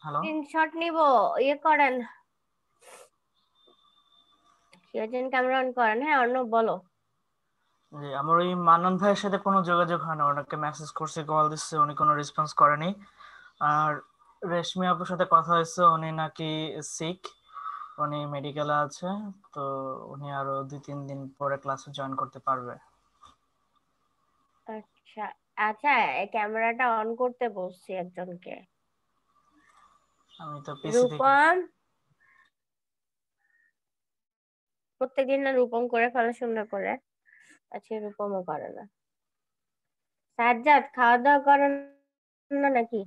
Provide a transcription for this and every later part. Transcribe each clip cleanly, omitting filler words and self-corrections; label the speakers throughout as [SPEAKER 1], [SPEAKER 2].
[SPEAKER 1] Hello,
[SPEAKER 2] screenshot নিব। ইয়ে করেন, সিওজেন ক্যামেরা অন করেন। হ্যাঁ অর্ণব বলো।
[SPEAKER 1] জি আমার ওই মান্নান ভাইয়ের সাথে কোনো যোগাযোগ হয় না, ওনাকে মেসেজ করছি, কল দিচ্ছে, উনি কোনো রেসপন্স করেনি। আর রেশমি আপুর সাথে কথা হয়েছে, উনি নাকি সিক, উনি মেডিকেলে আছে, তো উনি আরো 2-3 দিন পরে ক্লাসে জয়েন করতে পারবে।
[SPEAKER 2] আচ্ছা আচ্ছা, ক্যামেরাটা অন করতে বলছি একজনকে।
[SPEAKER 1] আমি তো পিসি থেকে।
[SPEAKER 2] রূপম, প্রত্যেকদিন না রূপম করে ফেলে সুন্দর করে। আচ্ছা রূপমও করে না। সাজ্জাদ খাওয়া দাওয়া করেন না নাকি?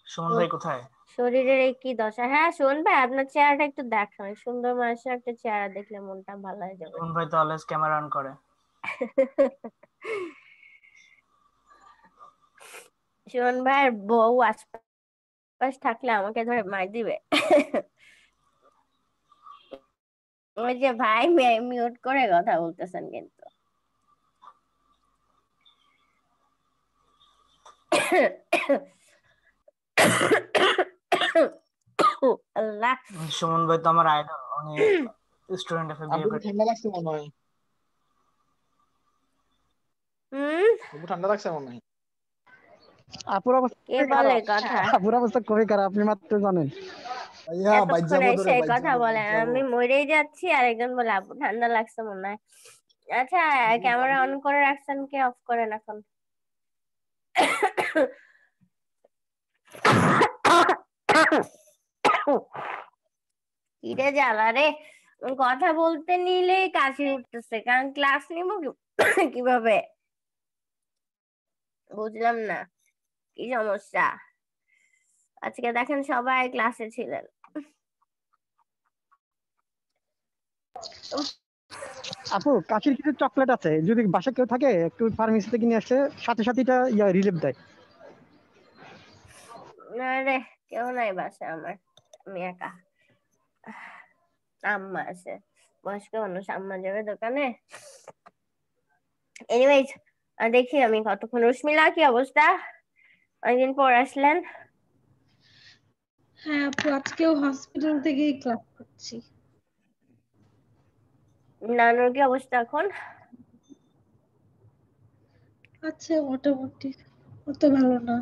[SPEAKER 1] সুমন
[SPEAKER 2] ও,
[SPEAKER 1] ভাই কোথায়?
[SPEAKER 2] শরীরের এই কি দশা। হ্যাঁ শোন ভাই, আপনার চেহারাটা একটু দেখান, সুন্দর মানুষের একটা চেহারা দেখলে মনটা ভালো হয়ে যাবে।
[SPEAKER 1] সুমন ভাই তো অলওয়েজ ক্যামেরা অন করে।
[SPEAKER 2] শোন ভাইয়ের বউ আশপাশ থাকলে আমাকে ধরে মার দিবে। ওই যে ভাই, মিউট করে কথা বলতেছেন কিন্তু। আল্লাহ।
[SPEAKER 1] সুমন ভাই তো আমার আইডল, উনি স্টুডেন্ট এফে বিয়ে
[SPEAKER 3] আপু
[SPEAKER 1] করে।
[SPEAKER 3] ঠান্ডা লাগছে মনে হয়।
[SPEAKER 2] হুম।
[SPEAKER 3] আপু ঠান্ডা লাগছে মনে হয়।
[SPEAKER 4] আপুর অবস্থা
[SPEAKER 2] কে
[SPEAKER 4] খুবই
[SPEAKER 2] বলে
[SPEAKER 4] খারাপ।
[SPEAKER 2] কথা?
[SPEAKER 4] আপুর অবস্থা খুবই খারাপ, আপনি মাত্র জানেন।
[SPEAKER 3] ভাইয়া বাইক
[SPEAKER 2] এতক্ষণ
[SPEAKER 3] যাবো
[SPEAKER 2] এসে
[SPEAKER 3] ধরে,
[SPEAKER 2] এই
[SPEAKER 3] বাইক
[SPEAKER 2] কথা
[SPEAKER 3] যাবো,
[SPEAKER 2] বলে,
[SPEAKER 3] বাইক যাবো।
[SPEAKER 2] আমি মরেই যাচ্ছি আর একজন বলে আপু ঠান্ডা লাগছে মনে হয়। আচ্ছা,
[SPEAKER 3] আপু
[SPEAKER 2] ক্যামেরা
[SPEAKER 3] আপু
[SPEAKER 2] অন করে রাখছেন, কে অফ করেন এখন? কিরে জ্বালা রে, কথা বলতে নিলেই কাশি উঠতেছে, কারণ ক্লাস নিব কিভাবে বুঝলাম না, কি সমস্যা? আজকে দেখেন সবাই ক্লাসে ছিলেন। উফ,
[SPEAKER 4] আপু কাশির কিছু চকলেট আছে, যদি বাসা কেউ থাকে একটু ফার্মেসি থেকে নিয়ে আসে, সাথে সাথে এটা রিলিফ দেয়।
[SPEAKER 2] না রে, কেউ নাই বাসায় আমার, আমি একা। আম্মা আছে, বয়স্ক মানুষ, আম্মা যাবে দোকানে। এনিওয়েজ, দেখি আমি কতক্ষণ। রুশমিলা কি অবস্থা? অনেকদিন পর আসলেন।
[SPEAKER 5] হ্যাঁ আপু, আজকেও হসপিটাল থেকেই ক্লাস করছি।
[SPEAKER 2] নানুর কি অবস্থা এখন?
[SPEAKER 5] আছে মোটামুটি, অত ভালো না।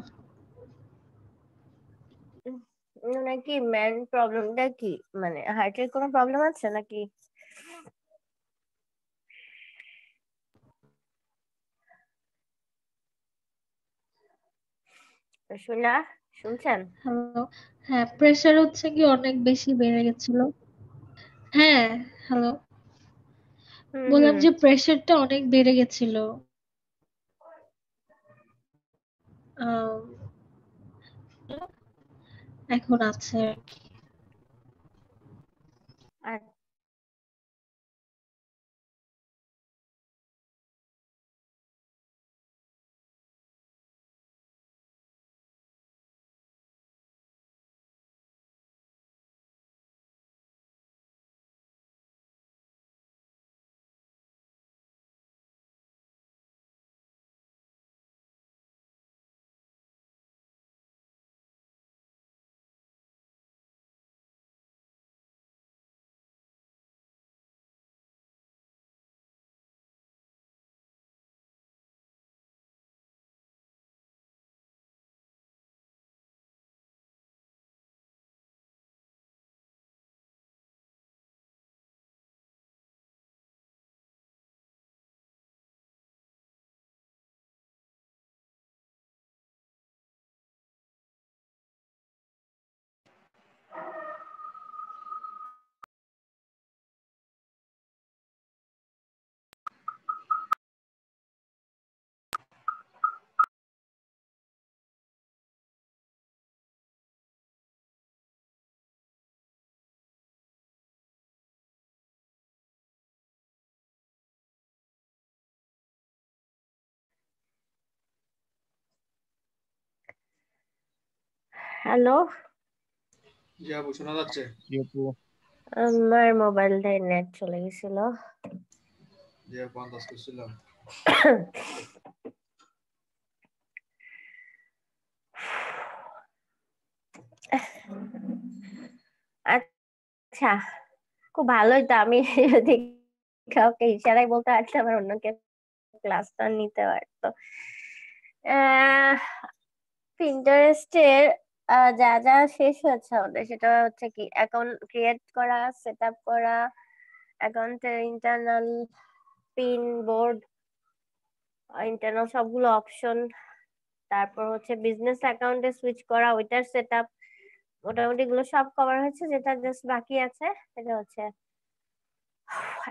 [SPEAKER 2] নাকি মেন প্রবলেমটা কি, মানে হার্টের কোনো প্রবলেম আছে নাকি? রুশমিলা, শুনছেন?
[SPEAKER 5] হ্যালো। হ্যাঁ, প্রেশার হচ্ছে কি অনেক বেশি বেড়ে গেছিল। হ্যাঁ। হ্যালো।
[SPEAKER 2] হুম
[SPEAKER 5] বললাম
[SPEAKER 2] হুম।
[SPEAKER 5] যে প্রেশারটা অনেক বেড়ে গেছিল। আম, এখন আছে আর কি।
[SPEAKER 2] হ্যালো।
[SPEAKER 3] জি আপু শোনা যাচ্ছে। জি আপু।
[SPEAKER 2] আমার মোবাইলটাই নেট চলে গেছিল।
[SPEAKER 3] জি আপু আন্দাজ করছিলাম।
[SPEAKER 2] আচ্ছা, খুব ভালোই তো। আমি যদি কাউকে ইশারায় বলতে পারতাম আর অন্য কেউ ক্লাসটা নিতে পারতো। পিন্টারেস্টের যা যা শেষ হয়েছে আমাদের, সেটা হচ্ছে কি অ্যাকাউন্ট ক্রিয়েট করা, সেট আপ করা, অ্যাকাউন্টের ইন্টারনাল পিন, বোর্ড, ইন্টারনাল সবগুলো অপশন, তারপর হচ্ছে বিজনেস অ্যাকাউন্টে সুইচ করা, ওইটার সেট আপ, মোটামুটি এগুলো সব কভার হয়েছে। যেটা জাস্ট বাকি আছে সেটা হচ্ছে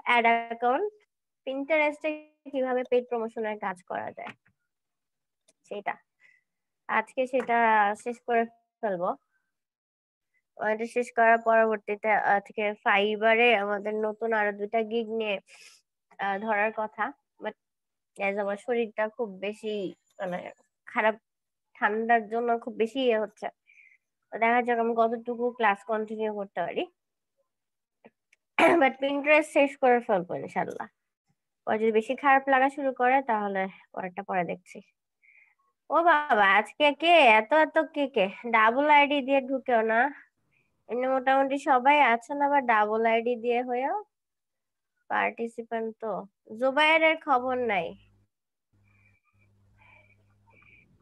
[SPEAKER 2] অ্যাড অ্যাকাউন্ট। পিন্টারেস্টে কিভাবে পেইড প্রমোশনের কাজ করা যায় সেটা আজকে সেটা শেষ করে ফেলবো। ওইটা শেষ করার পরবর্তীতে থেকে ফাইবারে আমাদের নতুন আরো 2টা গিগ নিয়ে ধরার কথা। বাট আমার শরীরটা খুব বেশি মানে খারাপ, ঠান্ডার জন্য খুব বেশি ইয়ে হচ্ছে। দেখা যাক আমি কতটুকু ক্লাস কন্টিনিউ করতে পারি। বাট পিন্টারেস্ট শেষ করে ফেলবো ইনশাল্লাহ। পরে যদি বেশি খারাপ লাগা শুরু করে তাহলে পরেরটা পরে দেখছি। ও বাবা, আজকে কে এত এত কে ডাবল আইডি দিয়ে ঢুকেও না। এমনি মোটামুটি সবাই আছেন, আবার ডাবল আইডি দিয়ে হয়েও পার্টিসিপেন্ট। তো জুবাইরের খবর নাই,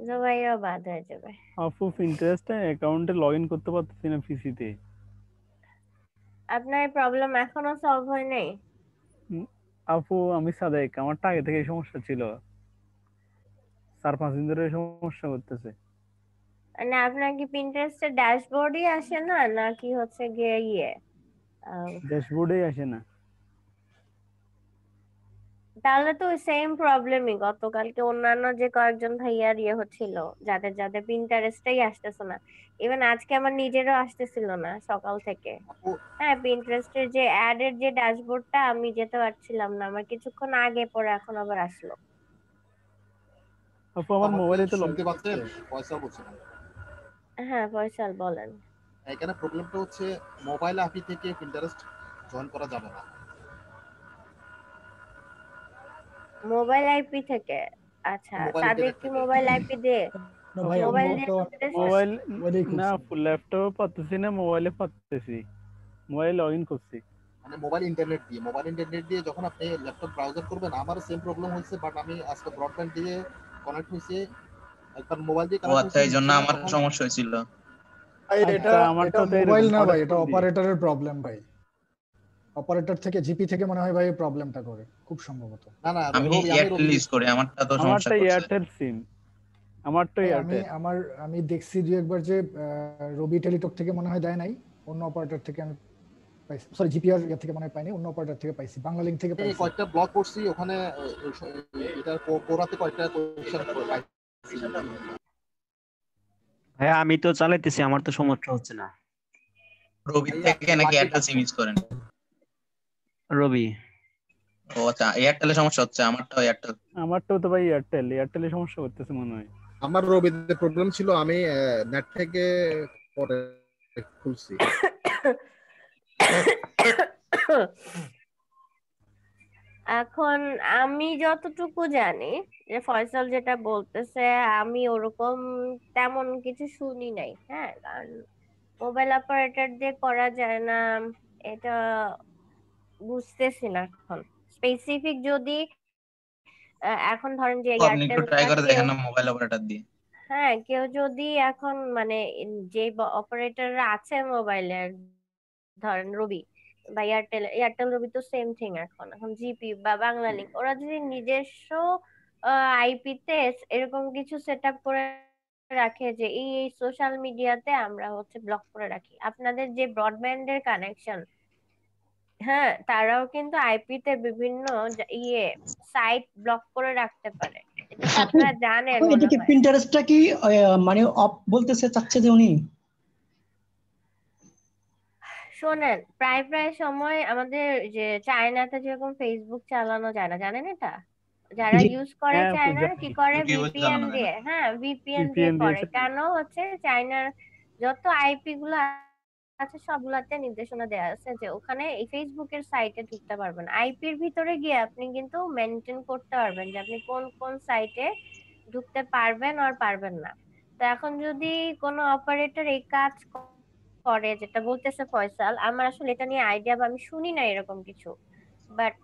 [SPEAKER 2] জুবাইরও বাদ হয়ে যাবে।
[SPEAKER 6] আপু পিন্টারেস্টে অ্যাকাউন্টে লগইন করতে পারতেছি না পিসিতে।
[SPEAKER 2] আপনার প্রবলেম এখনো সলভ হয় নাই?
[SPEAKER 6] আপু আমি সাদেক, আমারটা আগে থেকে সমস্যা ছিল, 4-5 দিন ধরে সমস্যা করতেছে।
[SPEAKER 2] মানে আপনার কি পিন্টারেস্টের ড্যাশবোর্ডই আসে না, নাকি হচ্ছে গিয়ে
[SPEAKER 6] ড্যাশবোর্ডেই আসে না।
[SPEAKER 2] তাহলে তো সেম প্রবলেমই গতকালকে অন্যান্য যে কয়েকজন ভাইয়ার হচ্ছিল, যাদের যাদের পিন্টারেস্টই আসতেছে না। ইভেন আজকে আমার নিজেরও আসতেছিল না সকাল থেকে। হ্যাঁ, পিন্টারেস্টের যে অ্যাড এর যে ড্যাশবোর্ডটা আমি যেতে পারছিলাম না, আমার কিছুক্ষণ আগে পরে এখন আবার আসলো।
[SPEAKER 6] আপু আমার মোবাইলে তো
[SPEAKER 3] শুনতে পাচ্ছেন? পয়সা বলছিলাম।
[SPEAKER 2] হ্যাঁ ফয়সাল বলেন।
[SPEAKER 3] এখানে প্রবলেমটা হচ্ছে মোবাইল আইপি থেকে পিন্টারেস্ট জয়েন করা যাবে না।
[SPEAKER 2] মোবাইল আইপি থেকে? আচ্ছা,
[SPEAKER 3] মোবাইল
[SPEAKER 2] তাদের
[SPEAKER 3] ইন্টারনেট
[SPEAKER 2] কি
[SPEAKER 3] থেকে।
[SPEAKER 2] মোবাইল আইপি দিয়ে মোবাইল দিয়ে
[SPEAKER 6] মোবাইল না, ল্যাপটপে পারতেছি না, মোবাইলে পারতেছি, মোবাইলে লগইন করছি।
[SPEAKER 3] মানে মোবাইল ইন্টারনেট দিয়ে যখন আপনি ল্যাপটপ ব্রাউজার করবেন, আমারও সেম প্রবলেম হয়েছে। বাট আমি আজকে ব্রডব্যান্ড দিয়ে কানেক্ট হয়েছে, একবার মোবাইল দিয়ে কানেক্ট হয়েছে।
[SPEAKER 7] এইজন্য আমার সমস্যা হয়েছিল।
[SPEAKER 8] এটা মোবাইল না ভাই, এটা অপারেটরের প্রবলেম ভাই। অপারেটর থেকে জিপি থেকে মনে হয় ভাই প্রবলেমটা করে খুব সম্ভবত।
[SPEAKER 3] না না,
[SPEAKER 7] আমি এয়ারটেল ইউজ করি, আমারটা তো সমস্যা
[SPEAKER 6] আমারটা
[SPEAKER 7] করছে।
[SPEAKER 6] এয়ারটেল সিম, আমারটা এয়ারটেল।
[SPEAKER 8] আমি দেখছি দুই একবার যে রবি টেলিটক থেকে মনে হয় দেয় নাই, অন্য অপারেটর থেকে আমি পাইছি। সরি, জিপিআর থেকে মনে হয় পাইনি, অন্য অপারেটর থেকে পাইছি, বাংলা লিংক থেকে পাইছি।
[SPEAKER 3] কয়েকটা ব্লক করছি ওখানে, এটার পোরাতে কয়েকটা কোশ্চেন পাইছি।
[SPEAKER 9] ভাই আমি তো চালাইতেছি, আমার তো সমস্যা হচ্ছে না।
[SPEAKER 7] রবি থেকে নাকি এয়ারটেল সিম ইউজ করেন?
[SPEAKER 9] রবি।
[SPEAKER 7] ও আচ্ছা, এয়ারটেলে সমস্যা হচ্ছে, আমারটাও এয়ারটেল।
[SPEAKER 6] আমারটাও তো ভাই এয়ারটেলে সমস্যা করতেছে মনে হয়।
[SPEAKER 3] আমার রবিতে প্রবলেম ছিল, আমি নেট থেকে পরে খুলছি।
[SPEAKER 2] এখন আমি যতটুকু জানি যে ফয়সাল যেটা বলতেছে, আমি ওরকম তেমন কিছু শুনি নাই। হ্যাঁ, কারণ মোবাইল অপারেটর দিয়ে করা যায় না এটা বুঝতেছি না এখন স্পেসিফিক। যদি এখন ধরেন যে
[SPEAKER 7] আপনি একটু ট্রাই করে দেখেন না মোবাইল অপারেটর দিয়ে।
[SPEAKER 2] হ্যাঁ, কেউ যদি এখন মানে যে অপারেটররা আছে মোবাইলের, ধরেন রবি বা এয়ারটেল রবি তো সেম থিং। এখন এখন জিপি বা বাংলা লিংক, ওরা যদি নিজস্ব আইপি তে এরকম কিছু সেট আপ করে রাখে যে এই সোশ্যাল মিডিয়াতে আমরা হচ্ছে ব্লক করে রাখি, আপনাদের যে ব্রডব্যান্ডের কানেকশন, হ্যাঁ তারাও কিন্তু আইপি তে বিভিন্ন সাইট ব্লক করে রাখতে পারে। এটা তো আপনারা জানেন মনে
[SPEAKER 10] এদিকে
[SPEAKER 2] হয়।
[SPEAKER 10] পিন্টারেস্টটা কি মানে অফ বলতেছে চাচ্ছে যে উনি?
[SPEAKER 2] শোনেন, প্রায় প্রায় সময় আমাদের যে চায়নাতে যেরকম ফেসবুক চালানো যায় না, জানেন এটা? যারা ইউজ করে চায়না কি করে, ভিপিএন দিয়ে, হ্যাঁ ভিপিএন দিয়ে করে। কেন হচ্ছে চায়নার যত আইপি গুলো আছে সবগুলাতে নির্দেশনা দেওয়া আছে যে ওখানে এই ফেসবুকের সাইটে ঢুকতে পারবেন। আইপির ভিতরে গিয়ে আপনি কিন্তু মেনটেন করতে পারবেন যে আপনি কোন কোন সাইটে ঢুকতে পারবেন আর পারবেন না। তো তো এখন যদি কোনো অপারেটর এই কাজ করে যেটা বলতেছে ফয়সাল, আমার আসলে এটা নিয়ে আইডিয়া বা আমি শুনি না এরকম কিছু, বাট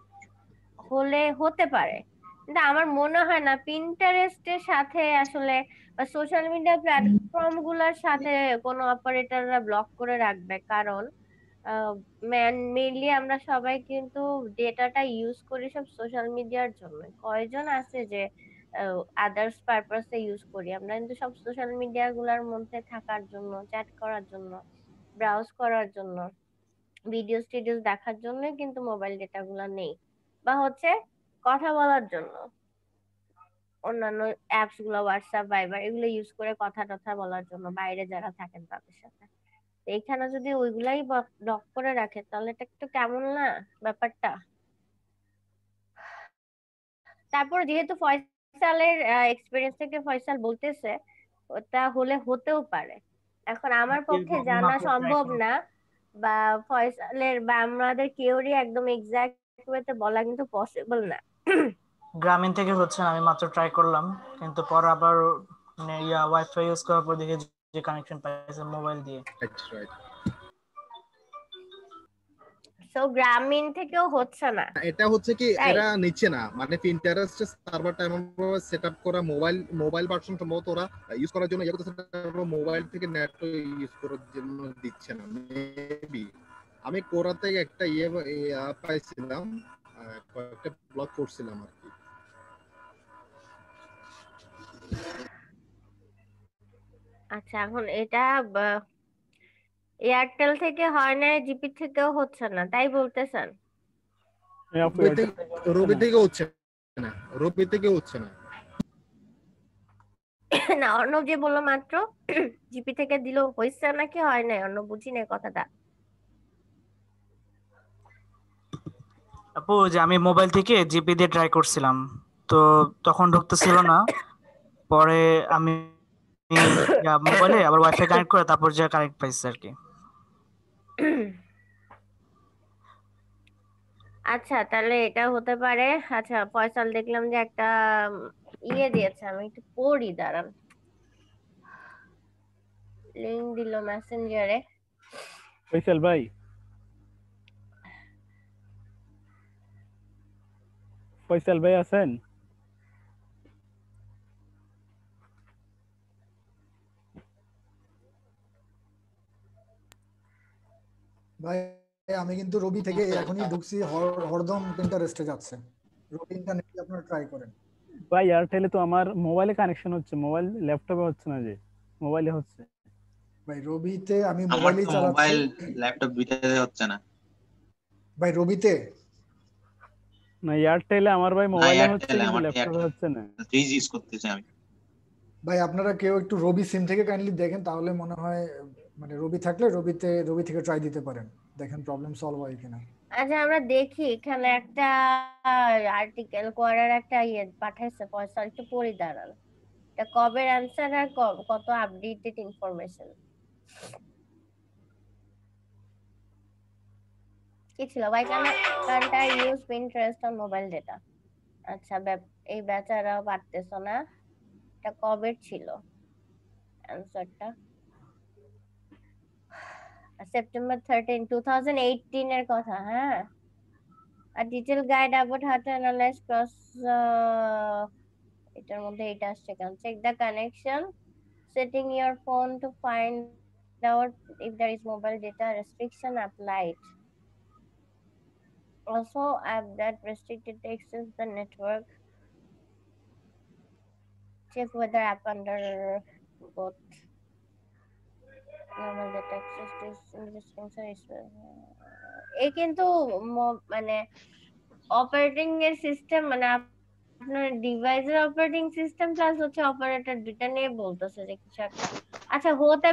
[SPEAKER 2] হলে হতে পারে। কিন্তু আমার মনে হয় না পিন্টারেস্টের সাথে আসলে বা সোশ্যাল মিডিয়া প্ল্যাটফর্ম গুলার সাথে কোনো অপারেটররা ব্লক করে রাখবে, কারণ মেইনলি আমরা সবাই কিন্তু ডেটাটা ইউজ করি সব সোশ্যাল মিডিয়ার জন্য। কয়জন আছে যে আদার্স পারপাসে ইউজ করি? আমরা কিন্তু সব সোশ্যাল মিডিয়া গুলার মধ্যে থাকার জন্য, চ্যাট করার জন্য, ব্রাউজ করার জন্য, ভিডিওস টিডিওস দেখার জন্য কিন্তু মোবাইল ডেটা গুলা নেই, বা হচ্ছে কথা বলার জন্য অন্যান্য অ্যাপস গুলো, হোয়াটসঅ্যাপ, ভাইবার এগুলো ইউজ করে কথা টথা বলার জন্য বাইরে যারা থাকেন তাদের সাথে। তো এইখানে যদি ওইগুলাই ব্লক করে রাখে তাহলে এটা একটু কেমন না ব্যাপারটা? তারপর যেহেতু ফয়সালের এক্সপিরিয়েন্স থেকে ফয়সাল বলতেছে ওটা হলে হতেও পারে, এখন আমার পক্ষে জানা সম্ভব না, বা ফয়সালের বা আমাদের কেউরই একদম এক্সাক্ট ওয়েতে বলা কিন্তু পসিবল না।
[SPEAKER 1] গ্রামীণ থেকে হচ্ছে না, আমি মাত্র ট্রাই করলাম, কিন্তু পরে আবার ওয়াইফাই ইউজ করার পর দেখে যে কানেকশন পাইছে মোবাইল দিয়ে।
[SPEAKER 2] সো গ্রামীণ থেকেও হচ্ছে না,
[SPEAKER 3] এটা হচ্ছে কি এরা নিচ্ছে না, মানে পিন্টারেস্ট সার্ভারটা এমন ভাবে সেটআপ করা, মোবাইল ভার্সন সম্ভবত ওরা ইউজ করার জন্য মোবাইল থেকে নেট ইউজ করার জন্য দিচ্ছে না মেবি। আমি কোরা থেকে একটা পাইছিলাম, কয়েকটা ব্লক করছিলাম আর কি।
[SPEAKER 2] আচ্ছা এখন এটা এয়ারটেল থেকে হয় না, জিপি থেকেও হচ্ছে না, তাই বলতেছেন?
[SPEAKER 3] রবি থেকে হচ্ছে না, রবি থেকে হচ্ছে না।
[SPEAKER 2] না অর্ণব যে বললো মাত্র জিপি থেকে দিল হইছে নাকি হয় নাই, অর্ণব বুঝি নাই কথাটা।
[SPEAKER 1] আপু যে আমি মোবাইল থেকে জিপি দিয়ে ট্রাই করছিলাম, তো তখন ঢুকতেছিল না, পরে আমি মোবাইলে আবার ওয়াইফাই কানেক্ট করে তারপর যে কানেক্ট পাইছে আর কি।
[SPEAKER 2] আচ্ছা তাহলে এটা হতে পারে। আচ্ছা ফয়সাল দেখলাম যে একটা দিয়েছে, আমি একটু পড়ি, দাঁড়ান। লিংক দিল মেসেঞ্জারে।
[SPEAKER 6] ফয়সাল ভাই, ফয়সাল ভাই আছেন?
[SPEAKER 8] ভাই আমি কিন্তু রবি থেকে এখনই ঢুকছি, হরদম পিন্টারেস্টে যাচ্ছে। রবি ইন্টারনেটে আপনারা ট্রাই করেন।
[SPEAKER 6] ভাই এয়ারটেলে তো আমার মোবাইলে কানেকশন হচ্ছে, মোবাইল ল্যাপটপে হচ্ছে না, যে মোবাইলে হচ্ছে।
[SPEAKER 8] ভাই রবিতে আমি
[SPEAKER 7] আমার
[SPEAKER 8] মোবাইলেই
[SPEAKER 7] তো
[SPEAKER 8] চালাচ্ছি।
[SPEAKER 7] মোবাইল ল্যাপটপ দুইটাতে হচ্ছে না।
[SPEAKER 8] ভাই রবিতে
[SPEAKER 6] না এয়ারটেলে আমার ভাই মোবাইলে হচ্ছে
[SPEAKER 7] এয়ারটেলে
[SPEAKER 6] কিন্তু
[SPEAKER 7] আমার
[SPEAKER 6] ল্যাপটপে হচ্ছে না।
[SPEAKER 7] 3G ইউজ করতেছি আমি।
[SPEAKER 8] ভাই আপনারা কেউ একটু রবি সিম থেকে কাইন্ডলি দেখেন, তাহলে মনে হয় মানে রবি থাকলে রবি থেকে ট্রাই দিতে পারেন, দেখেন প্রবলেম সলভ হয় কিনা।
[SPEAKER 2] আচ্ছা আমরা দেখি, এখানে একটা আর্টিকেল কোয়ারার একটা পাঠাইছে ফয়সাল, একটু পড়ি দাঁড়ান। এটা কবে অ্যান্সার আর কত আপডেটেড ইনফরমেশন কি ছিল? ভাই Kant I use Pinterest on mobile data? আচ্ছা এই বেচারাও পারতেছ না, এটা কবে ছিল অ্যান্সারটা? সেপ্টেম্বর 13, 2018 এর কথা। হ্যাঁ, a detailed guide about how to analyze cross এটার মধ্যে এটা আসছে কেন? Check the connection, setting your phone to find out if there is mobile data restriction applied. Also, app that restricted access the network. Check whether app under both normal data access restriction is এই কিন্তু মানে operating এর system, মানে আপনার ডিভাইসের operating system plus হচ্ছে operator দুইটা নিয়ে বলতেছে যে কিছু একটা। আচ্ছা হতে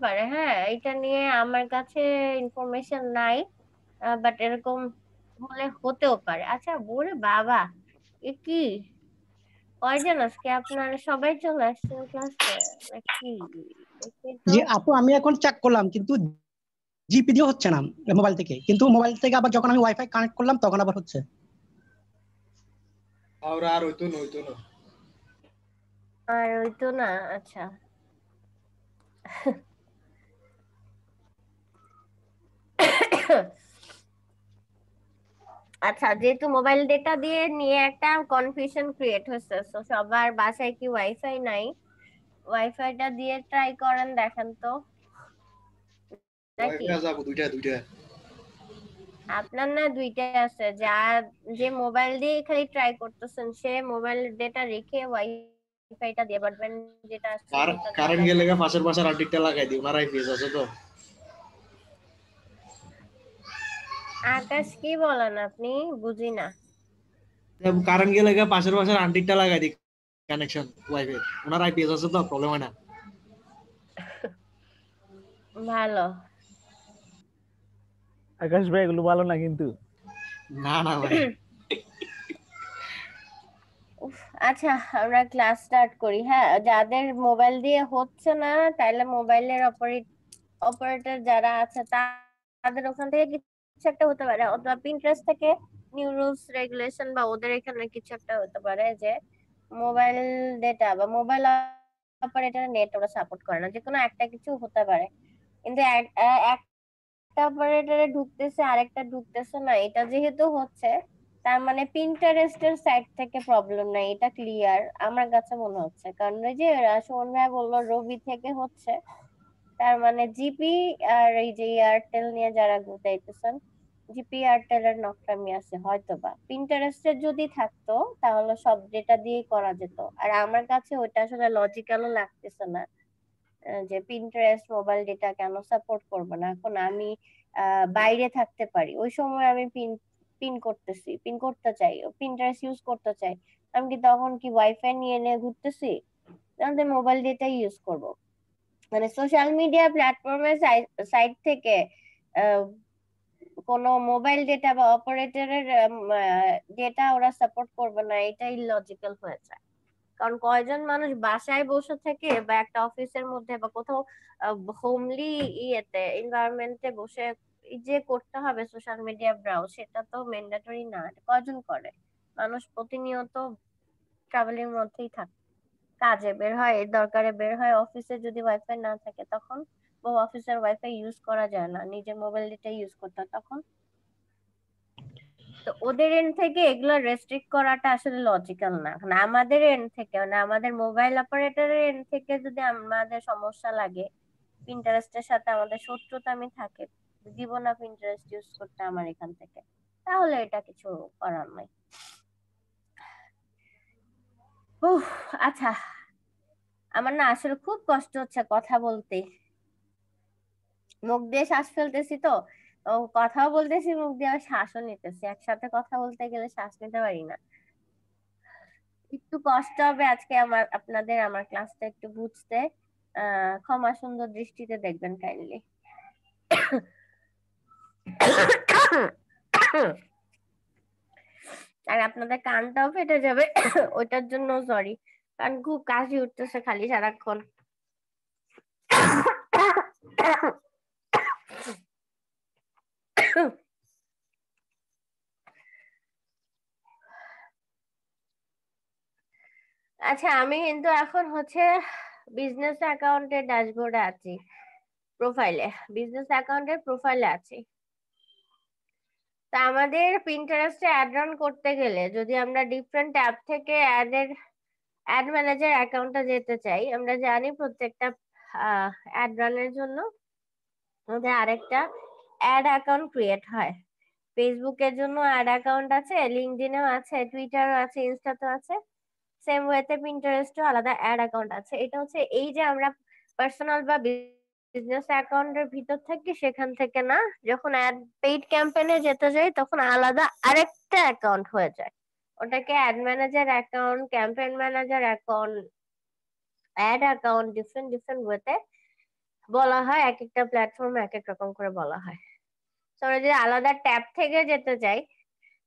[SPEAKER 2] পারে হ্যাঁ, এটা নিয়ে আমার কাছে ইনফরমেশন নাই, বাট এরকম হলে হতেও পারে। আচ্ছা ওরে বাবা, এ কি কয়জন আজকে আপনারা সবাই চলে আসছেন ক্লাসে নাকি?
[SPEAKER 10] জি আপু আমি এখন চেক করলাম কিন্তু জিপি দিয়ে হচ্ছে না মোবাইল থেকে, কিন্তু মোবাইল থেকে আবার যখন আমি ওয়াইফাই কানেক্ট করলাম তখন আবার হচ্ছে।
[SPEAKER 2] আর হইতো না। আচ্ছা আচ্ছা, যেহেতু মোবাইল ডেটা দিয়ে নিয়ে একটা কনফিউশন ক্রিয়েট হচ্ছে, তো সবার বাসায় কি ওয়াইফাই নাই? ওয়াইফাইটা দিয়ে ট্রাই করেন, দেখেন তো নাকি।
[SPEAKER 11] ওয়াইফাই যাবো দুইটা দুইটা।
[SPEAKER 2] আপনার না দুইটাই আছে, যে মোবাইল দিয়ে খালি ট্রাই করতেছেন সে মোবাইল ডেটা রেখে ওয়াইফাইটা দিয়ে পারবেন, যেটা আছে সেটা
[SPEAKER 11] কারেন্ট গেলে পাশের পাশের আন্টিকটা লাগাই দিই, ওনার আইপিএস আছে তো।
[SPEAKER 2] আকাশ কি বলেন আপনি? বুঝি না।
[SPEAKER 11] কারেন্ট গেলে পাশের পাশের আন্টিকটা লাগাই দিই কানেকশন ওয়াইফাই, ওনার আইপিএস আছে তো, প্রবলেম হয় না।
[SPEAKER 2] ভালো।
[SPEAKER 6] আকাশ ভাই এগুলো ভালো না কিন্তু।
[SPEAKER 11] না না ভাই।
[SPEAKER 2] আচ্ছা, আমরা ক্লাস স্টার্ট করি। হ্যাঁ, যাদের মোবাইল দিয়ে হচ্ছে না তাহলে মোবাইলের অপারেটর যারা আছে তাদের ওখান থেকে কিছু একটা হতে পারে, অথবা পিন্টারেস্ট থেকে নিউ রুলস রেগুলেশন বা ওদের এখানে কিছু একটা হতে পারে যে মোবাইল ডেটা বা মোবাইল অপারেটর নেট ওরা সাপোর্ট করে না, যে কোনো একটা কিছু হতে পারে। কিন্তু একটা অপারেটরে ঢুকতেছে আরেকটা ঢুকতেছে না, এটা যেহেতু হচ্ছে তার মানে পিন্টারেস্টের সাইড থেকে প্রবলেম নাই, এটা ক্লিয়ার আমার কাছে মনে হচ্ছে। কারণ ওই যে সুমন ভাই বললো রবি থেকে হচ্ছে, তার মানে জিপি আর এই যে এয়ারটেল নিয়ে যারা গুতাইতেছেন, জিপি এয়ারটেল এর নকটামি আছে হয়তো বা। পিন্টারেস্টের যদি থাকতো তাহলে সব ডেটা দিয়েই করা যেত, আর আমার কাছে ওইটা আসলে লজিক্যালও লাগতেছে না যে পিন্টারেস্ট মোবাইল ডেটা কেন সাপোর্ট করবে না। এখন আমি বাইরে থাকতে পারি, ওই সময় আমি পিন করতে চাই, পিন্টারেস্ট ইউজ করতে চাই, আমি কি তখন কি ওয়াইফাই নিয়ে নিয়ে ঘুরতেছি? তাহলে মোবাইল ডেটা ইউজ করব। মানে সোশ্যাল মিডিয়া প্ল্যাটফর্মের সাইট থেকে কোনো মোবাইল ডেটা বা অপারেটরের ডেটা ওরা সাপোর্ট করবে না, এটা ইলজিক্যাল হয়ে যায়। কারণ কয়জন মানুষ বাসায় বসে থেকে বা একটা অফিসের মধ্যে বা কোথাও হোমলি এনভায়রনমেন্টে বসে যে করতে হবে সোশ্যাল মিডিয়া ব্রাউজ, সেটা তো ম্যান্ডেটরি না। কয়জন করে? মানুষ প্রতিনিয়ত ট্রাভেলিং মধ্যেই থাকে, কাজে বের হয়, এর দরকারে বের হয়। অফিসে যদি ওয়াইফাই না থাকে তখন, ও অফিসের ওয়াইফাই ইউজ করা যায় না, নিজের মোবাইল ডেটা ইউজ করতে হয় তখন। তো ওদের এন্ড থেকে এগুলো রেস্ট্রিক্ট করাটা আসলে লজিক্যাল না। এখন আমাদের এন্ড থেকে মানে আমাদের মোবাইল অপারেটরের এন্ড থেকে যদি আমাদের সমস্যা লাগে, পিন্টারেস্টের সাথে আমাদের শত্রুতামি থাকে, দিব না পিন্টারেস্ট ইউজ করতে আমার এখান থেকে, তাহলে এটা কিছু করার নাই। উফ, আচ্ছা, আমার না আসলে খুব কষ্ট হচ্ছে কথা বলতে, মুখ দিয়ে শ্বাস ফেলতেছি তো, কথাও বলতেছি মুখ দিয়ে, আবার শ্বাসও নিতেছি, একসাথে কথা বলতে গেলে শ্বাস নিতে পারি না। একটু কষ্ট হবে আজকে আপনাদের আমার ক্লাসটা একটু বুঝতে, ক্ষমা সুন্দর দৃষ্টিতে দেখবেন কাইন্ডলি। আর আপনাদের কানটাও ফেটে যাবে ওইটার জন্য সরি, কারণ খুব কাশি উঠতেছে খালি সারাক্ষণ। আচ্ছা, আমি কিন্তু এখন হচ্ছে বিজনেস অ্যাকাউন্টের ড্যাশবোর্ডে আছি, প্রোফাইলে, বিজনেস অ্যাকাউন্টের প্রোফাইলে আছি। তা আমাদের পিন্টারেস্টে অ্যাড রান করতে গেলে যদি আমরা ডিফারেন্ট ট্যাব থেকে অ্যাড ম্যানেজার অ্যাকাউন্টে যেতে চাই, আমরা জানি প্রত্যেকটা অ্যাড রানের জন্য আমাদের আরেকটা অ্যাড অ্যাকাউন্ট ক্রিয়েট হয়। ফেসবুকের জন্য অ্যাড অ্যাকাউন্ট আছে, লিঙ্কডইনেও আছে, টুইটারও আছে, ইনস্টাতেও আছে, সেম ওয়েতে পিন্টারেস্টও আলাদা অ্যাড অ্যাকাউন্ট আছে। এটা হচ্ছে এই যে আমরা পার্সোনাল বা বিজনেস অ্যাকাউন্টের ভিতর থাকি সেখান থেকে না, যখন অ্যাড পেইড ক্যাম্পেইনে যেতে যাই তখন আলাদা আরেকটা অ্যাকাউন্ট হয়ে যায়। ওটাকে ad manager account, campaign manager account, ad account, different different ওয়েতে বলা হয়, এক একটা প্ল্যাটফর্মে এক এক রকম করে বলা হয়। তো আমরা যদি আলাদা ট্যাব থেকে যেতে চাই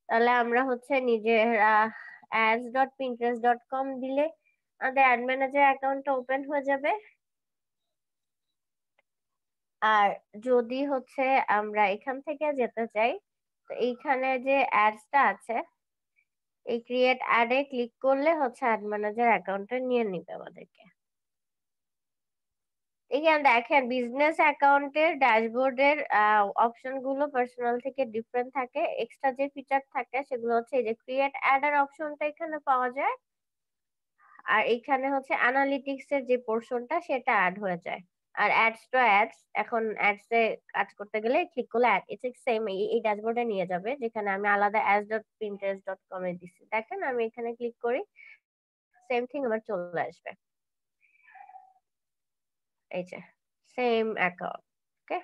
[SPEAKER 2] তাহলে আমরা হচ্ছে নিজের ads.pinterest.com দিলে আমাদের অ্যাড ম্যানেজার অ্যাকাউন্টটা ওপেন হয়ে যাবে। আর যদি হচ্ছে আমরা এখান থেকে যেতে চাই, তো এইখানে যে অ্যাডসটা আছে, এই ক্রিয়েট অ্যাডে ক্লিক করলে হচ্ছে অ্যাড ম্যানেজার অ্যাকাউন্টে নিয়ে নিবে আমাদেরকে। এখানে দেখেন বিজনেস অ্যাকাউন্টের ড্যাশবোর্ডের অপশন গুলো পার্সোনাল থেকে ডিফারেন্ট থাকে। এক্সট্রা যে ফিচার থাকে সেগুলো হচ্ছে এই যে ক্রিয়েট অ্যাড এর অপশনটা এখানে পাওয়া যায়, আর এখানে হচ্ছে অ্যানালিটিক্স এর যে পোর্শনটা সেটা অ্যাড হয়ে যায়। আর অ্যাডস টু অ্যাডস, এখন অ্যাডস এ কাজ করতে গেলে ক্লিক করলে অ্যাড ইটস সেম এই ড্যাশবোর্ডে নিয়ে যাবে, যেখানে আমি আলাদা ads.pinterest.com এ দিছি। দেখেন আমি এখানে ক্লিক করি, সেম থিং আমার চলে আসবে, এই যে সেম অ্যাকাউন্ট। ওকে,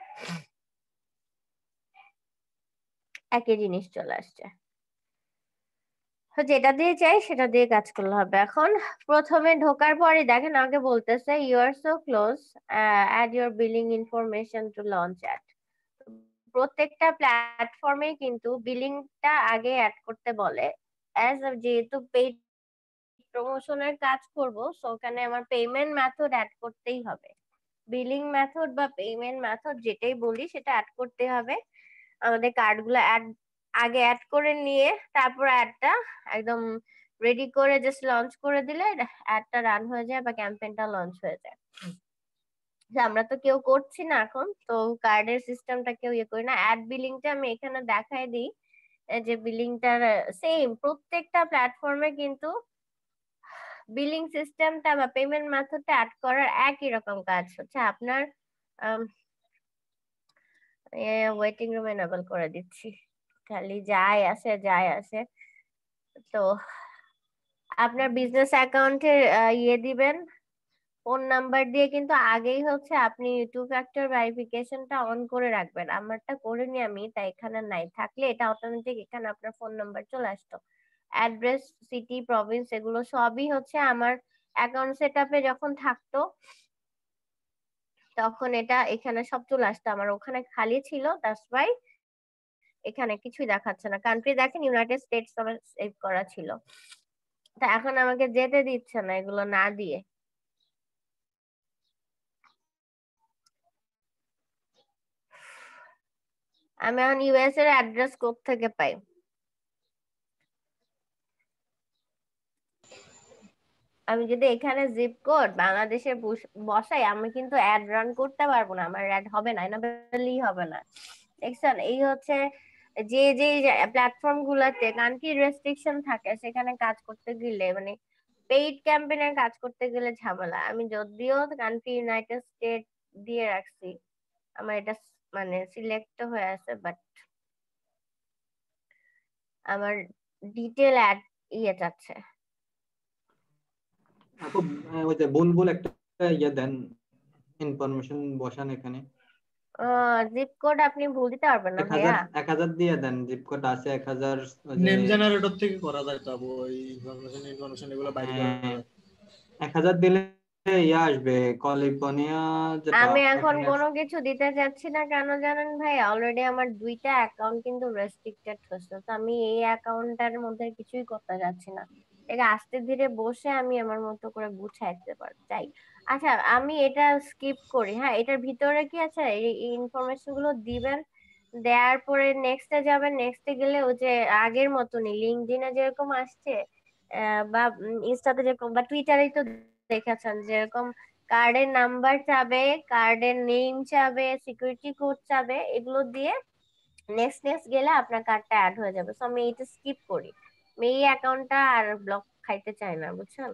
[SPEAKER 2] একই জিনিস চলে আসছে। তো যেটা দিয়ে চাই সেটা দিয়ে কাজ করলে হবে। এখন প্রথমে ঢোকার পরে দেখেন আমাকে বলতেছে you are so close, add your billing information to launch ad. প্রত্যেকটা প্ল্যাটফর্মে কিন্তু বিলিংটা আগে অ্যাড করতে বলে, যেহেতু পেইড প্রমোশনের কাজ করব সো ওখানে আমার পেমেন্ট মেথড অ্যাড করতেই হবে। বিলিং মেথড বা পেমেন্ট মেথড যেটাই বলি সেটা অ্যাড করতে হবে। আমাদের কার্ডগুলো আগে অ্যাড করে নিয়ে তারপর অ্যাডটা একদম রেডি করে জাস্ট লঞ্চ করে দিলে অ্যাডটা রান হয়ে যায় বা ক্যাম্পেইনটা লঞ্চ হয়ে যায়। আমরা তো কেউ করছি না এখন, তো কার্ডের সিস্টেমটা কেউ ইয়ে করি না। অ্যাড বিলিংটা আমি এখানে দেখাই দিই, যে বিলিংটার সেম প্রত্যেকটা প্ল্যাটফর্মে কিন্তু বিলিং সিস্টেমটা বা পেমেন্ট মেথডটা অ্যাড করার একই রকম কাজ হচ্ছে। আপনার ওয়েটিং রুম এনেবল করে দিচ্ছি, খালি যায় আসে। তো আপনার বিজনেস অ্যাকাউন্টের ইয়ে দিবেন, ফোন নাম্বার দিয়ে কিন্তু আগেই হচ্ছে আপনি টু ফ্যাক্টর ভেরিফিকেশনটা অন করে রাখবেন। আমারটা করিনি আমি, তাই এখানে নাই, থাকলে এটা অটোমেটিক এখানে আপনার ফোন নাম্বার চলে আসতো। অ্যাড্রেস, সিটি, প্রভিন্স এগুলো সবই হচ্ছে আমার অ্যাকাউন্ট সেটআপে যখন থাকতো তখন এটা এখানে সব চলে আসতো। আমার ওখানে খালি ছিল, দ্যাটস ওয়াই এখানে কিছুই দেখাচ্ছে না। কান্ট্রি দেখেন ইউনাইটেড স্টেটস আমার সেভ করা ছিল, তা এখন আমাকে যেতে দিচ্ছে না এগুলো না দিয়ে। আমি এখন ইউএস এর অ্যাড্রেস কোড থেকে পাই? আমি যদি এখানে জিপ কোড বাংলাদেশে বসাই আমি কিন্তু অ্যাড রান করতে পারবো না, আমার অ্যাড হবে না, এনাবেলই হবে না। দেখছেন, এই হচ্ছে যে যে প্ল্যাটফর্ম গুলাতে কান্ট্রি রেস্ট্রিকশন থাকে সেখানে কাজ করতে গেলে মানে পেইড ক্যাম্পেইনের কাজ করতে গেলে ঝামেলা। আমি যদিও কান্ট্রি ইউনাইটেড স্টেট দিয়ে রাখছি, আমার এটা মানে সিলেক্ট হয়ে আছে, বাট আমার ডিটেল অ্যাড ইয়ে যাচ্ছে।
[SPEAKER 12] আপু ওই যে বুলবুল একটা ইয়ে দেন, ইনফরমেশন বসান এখানে।
[SPEAKER 2] জিপ কোড আপনি ভুল দিতে পারবেন না
[SPEAKER 12] 1000
[SPEAKER 2] ভাইয়া।
[SPEAKER 12] 1000 দিয়ে দেন, জিপ কোড আছে 1000।
[SPEAKER 11] নেম জেনারেটর থেকে করা যায় তো আপু, ওই ইনফরমেশন এগুলো বাইরে করা যায়।
[SPEAKER 12] 1000 দিলে ইয়া আসবে ক্যালিফোর্নিয়া যেটা।
[SPEAKER 2] আমি এখন কোনো কিছু দিতে যাচ্ছি না, কেন জানেন ভাই? অলরেডি আমার 2টা অ্যাকাউন্ট কিন্তু রেস্ট্রিক্টেড হচ্ছে, তো আমি এই অ্যাকাউন্টটার মধ্যে কিছুই করতে যাচ্ছি না। এটা আস্তে ধীরে বসে আমি আমার মতো করে গুছাইতে চাই। আচ্ছা আমি এটা স্কিপ করি, হ্যাঁ এটার ভিতরে কি আছে এই ইনফরমেশন গুলো দিবেন, দেওয়ার পরে নেক্সটে যাবেন, নেক্সটে গেলে ওই যে আগের মতনই লিঙ্কডইনে যেরকম আসছে বা ইনস্টাতে যেরকম বা টুইটারেই তো দেখেছেন যেরকম কার্ডের নাম্বার চাবে, কার্ডের নেম চাবে, সিকিউরিটি কোড চাবে, এগুলো দিয়ে নেক্সট গেলে আপনার কার্ডটা অ্যাড হয়ে যাবে। সো আমি এটা স্কিপ করি, আমি এই অ্যাকাউন্টটা আর ব্লক খাইতে চাই না, বুঝছেন?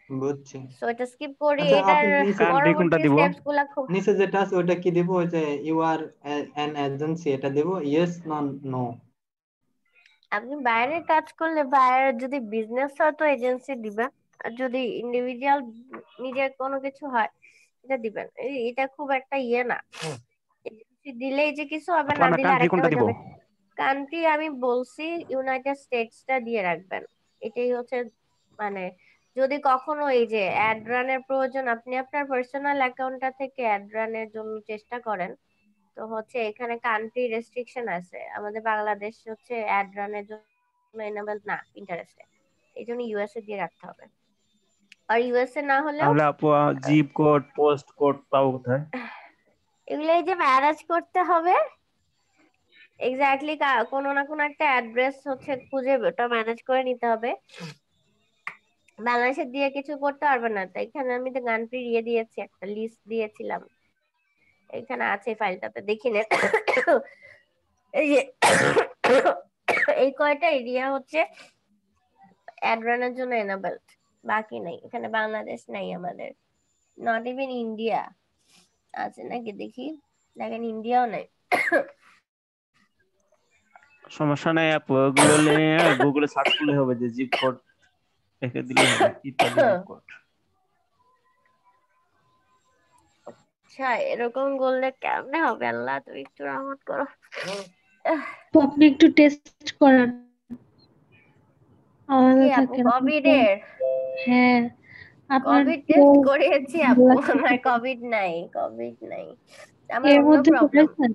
[SPEAKER 12] বুঝছি।
[SPEAKER 2] সো এটা স্কিপ করি।
[SPEAKER 12] আচ্ছা
[SPEAKER 2] এটার
[SPEAKER 12] আপনি
[SPEAKER 2] পরবর্তী স্টেপস গুলা খুব
[SPEAKER 12] নিচে যেটা আছে ওটা কি দেব? ওই যে ইউ আর অ্যান এজেন্সি, এটা দেব ইয়েস না নো?
[SPEAKER 2] আপনি বাইরে কাজ করলে বাইরে যদি বিজনেস হয় তো এজেন্সি দিবেন, আর যদি ইন্ডিভিজুয়াল নিজের কোনো কিছু হয় এটা দিবেন। এটা খুব একটা ইয়ে না, এজেন্সি দিলেই যে কিছু হবে, না দিলে
[SPEAKER 9] কান্ট্রি
[SPEAKER 2] আরেকটা
[SPEAKER 9] কোনটা
[SPEAKER 2] হয়ে
[SPEAKER 9] দিব?
[SPEAKER 2] যাবে। কান্ট্রি আমি বলছি ইউনাইটেড স্টেটসটা দিয়ে রাখবেন, এটাই হচ্ছে মানে যদি কখনো এই যে অ্যাড রানের প্রয়োজন, আপনি আপনার পার্সোনাল অ্যাকাউন্টটা থেকে অ্যাড রানের জন্য চেষ্টা করেন, তো হচ্ছে এখানে কান্ট্রি রেস্ট্রিকশন আছে। আমাদের বাংলাদেশ হচ্ছে অ্যাড রানের জন্য এনাবেল না ইন্টারেস্টে, এই জন্য ইউএসএ দিয়ে রাখতে হবে। আর ইউএসএ না হলেও
[SPEAKER 9] তাহলে আপু জিপ কোড পোস্ট কোড পাবো কোথায়?
[SPEAKER 2] এগুলো এই যে ম্যানেজ করতে হবে, এক্স্যাক্টলি কোনো না কোনো একটা অ্যাড্রেস হচ্ছে খুঁজে ওটা ম্যানেজ করে নিতে হবে। বাংলাদেশের দিয়ে কিছু করতে পারবে না। তো এখানে আমি তো কান্ট্রির দিয়েছি, একটা লিস্ট দিয়েছিলাম, এখানে আছে ফাইলটাতে দেখি নে। এই যে এই কয়টা এরিয়া হচ্ছে অ্যাডরানের জন্য এনাবেলড, বাকি নাই। এখানে বাংলাদেশ নাই আমাদের, নট ইভেন ইন্ডিয়া আছে নাকি দেখি, দেখেন ইন্ডিয়াও নাই।
[SPEAKER 9] সমস্যা নাই আপু, ওগুলো নিয়ে গুগলে সার্চ করলে হবে, যে জিপ কোড লিখে দিলেই হবে, ইত্যাদি জিপ কোড।
[SPEAKER 2] আচ্ছা এরকম করলে কেমনে হবে? আল্লাহ তুমি একটু রহমত করো।
[SPEAKER 5] তো আপনি একটু টেস্ট করান, আলাদা
[SPEAKER 2] কি আপু
[SPEAKER 5] থাকেন।
[SPEAKER 2] কোভিড এর?
[SPEAKER 5] হ্যাঁ, আপনার
[SPEAKER 2] কোভিড
[SPEAKER 5] তো
[SPEAKER 2] টেস্ট করিয়েছি আপু,
[SPEAKER 5] ভালো
[SPEAKER 2] আমার
[SPEAKER 5] লাগছে।
[SPEAKER 2] কোভিড নাই, কোভিড নাই, আমার
[SPEAKER 5] এর
[SPEAKER 2] অন্য
[SPEAKER 5] মধ্যে
[SPEAKER 2] প্রবলেম।
[SPEAKER 5] করেছেন?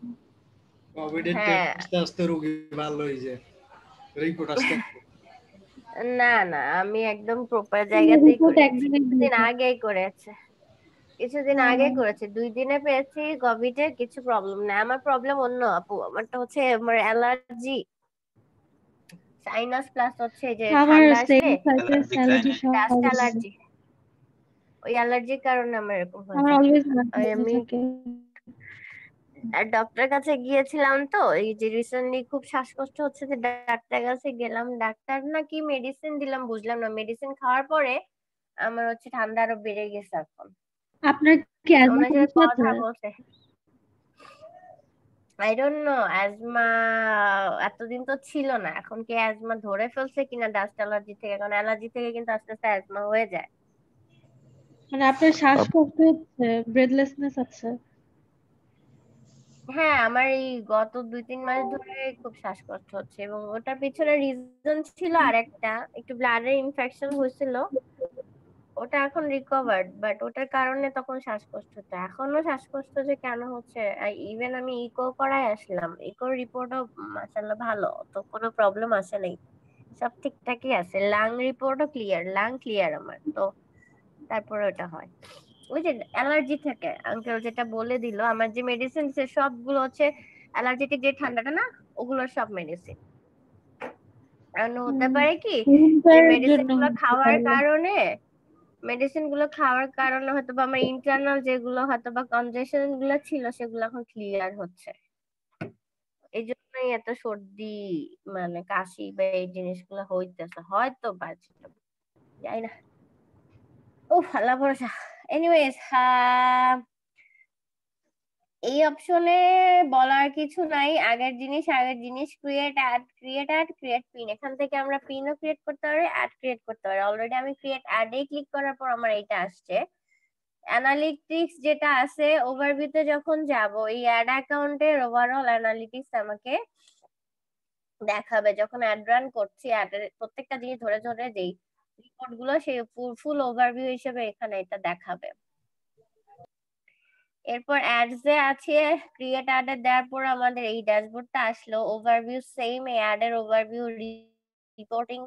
[SPEAKER 11] কোভিডের
[SPEAKER 2] হ্যাঁ
[SPEAKER 11] আস্তে আস্তে রোগী ভালো হয়ে যায়, রিপোর্ট আসতে
[SPEAKER 2] না না, আমি একদম প্রপার জায়গাতেই
[SPEAKER 5] রিপোর্ট
[SPEAKER 2] করিয়েছি,
[SPEAKER 5] একদিনে
[SPEAKER 2] কিছুদিন
[SPEAKER 5] দিয়েছে।
[SPEAKER 2] আগেই করেছে, কিছুদিন আগে করেছে, 2 দিনে পেয়েছি। কোভিড এর কিছু প্রবলেম নাই, আমার প্রবলেম অন্য আপু, আমারটা হচ্ছে আমার অ্যালার্জি, সাইনাস প্লাস হচ্ছে যে
[SPEAKER 5] আমার
[SPEAKER 2] ঠান্ডা
[SPEAKER 5] সেম
[SPEAKER 2] আসলে
[SPEAKER 5] সাইনাস অ্যালার্জি সব
[SPEAKER 2] ডাস্ট
[SPEAKER 5] আছে।
[SPEAKER 2] অ্যালার্জি, ওই অ্যালার্জির কারণে আমার এরকম
[SPEAKER 5] আমার
[SPEAKER 2] হয়েছে।
[SPEAKER 5] অলওয়েজ
[SPEAKER 2] আমি
[SPEAKER 5] থাকে।
[SPEAKER 2] ডক্টরের কাছে গিয়েছিলাম, তো এই যে রিসেন্টলি খুব শ্বাসকষ্ট হচ্ছে, যে ডাক্তার কাছে গেলাম, ডাক্তার না কি মেডিসিন দিলাম বুঝলাম না, মেডিসিন খাওয়ার পরে আমার হচ্ছে ঠান্ডা আরো বেড়ে গেছে এখন।
[SPEAKER 5] আপনার কি অ্যাজমা
[SPEAKER 2] ওনার সাথে
[SPEAKER 5] সমস্যা আছে?
[SPEAKER 2] কথা বলতে, আই ডোন্ট নো অ্যাজমা এতদিন তো ছিল না, এখন কি অ্যাজমা ধরে ফেলছে কিনা ডাস্ট অ্যালার্জি থেকে, কারণ অ্যালার্জি থেকে কিন্তু আস্তে আস্তে অ্যাজমা হয়ে যায়।
[SPEAKER 5] মানে আপনার শ্বাসকষ্ট হচ্ছে, ব্রেথলেসনেস আছে?
[SPEAKER 2] হ্যাঁ আমার এই গত 2-3 মাস ধরে খুব শ্বাসকষ্ট হচ্ছে, এবং ওটার পিছনে রিজন ছিল আরেকটা, একটু ব্লাডের ইনফেকশন হয়েছিল, ওটা এখন রিকভার্ড, বাট ওটার কারণে তখন শ্বাসকষ্ট হচ্ছে, এখনো শ্বাসকষ্ট যে কেন হচ্ছে। ইভেন আমি ইকো করাই আসলাম, ইকোর রিপোর্টও মাশাআল্লাহ ভালো, তো কোনো প্রবলেম আসে নাই, সব ঠিকঠাকই আছে, লাং রিপোর্টও ক্লিয়ার, লাং ক্লিয়ার আমার তো। তারপরে ওটা হয় ওই যে অ্যালার্জি থেকে আঙ্কেল যেটা বলে দিল, আমার যে মেডিসিন সবগুলো হচ্ছে অ্যালার্জেটিক, যে ঠান্ডাটা না, ওগুলো সব মেডিসিন। কারণ হতে পারে কি যে
[SPEAKER 5] উইন্টারের
[SPEAKER 2] মেডিসিন
[SPEAKER 5] জন্য
[SPEAKER 2] গুলো
[SPEAKER 5] হচ্ছে
[SPEAKER 2] খাওয়ার
[SPEAKER 5] তাহলে।
[SPEAKER 2] কারণে, মেডিসিন গুলো খাওয়ার কারণে হয়তো বা আমার ইন্টারনাল যেগুলো হয়তো বা কনজেশন গুলো ছিল সেগুলো এখন ক্লিয়ার হচ্ছে, এই জন্যই এত সর্দি মানে কাশি বা এই জিনিসগুলো হইতেছে হয়তো বা, যাই না। ও আল্লাহ ভরসা। এনিওয়েজ এই অপশনে বলার কিছু নাই, আগের জিনিস আগের জিনিস, create add, create add, create pin, এখান থেকে আমরা পিনও ক্রিয়েট করতে পারি, অ্যাড ক্রিয়েট করতে পারি। অলরেডি আমি ক্রিয়েট অ্যাডে ক্লিক করার পর আমার এইটা আসছে। অ্যানালিটিক্স যেটা আছে ওভারভিউতে যখন যাব, এই অ্যাড অ্যাকাউন্টের ওভারঅল অ্যানালিটিক্স আমাকে দেখাবে, যখন অ্যাড রান করছি অ্যাডের প্রত্যেকটা জিনিস ধরে ধরে যেই রিপোর্ট গুলো, সেই ফুল ওভারভিউ হিসেবে এখানে এটা দেখাবে। এরপর অ্যাডস এ আছে, ক্রিয়েট অ্যাড এ দেওয়ার পর আমাদের এই ড্যাশবোর্ডটা আসলো, ওভারভিউ সেম, এই অ্যাড এর ওভারভিউ, রিপোর্টিং,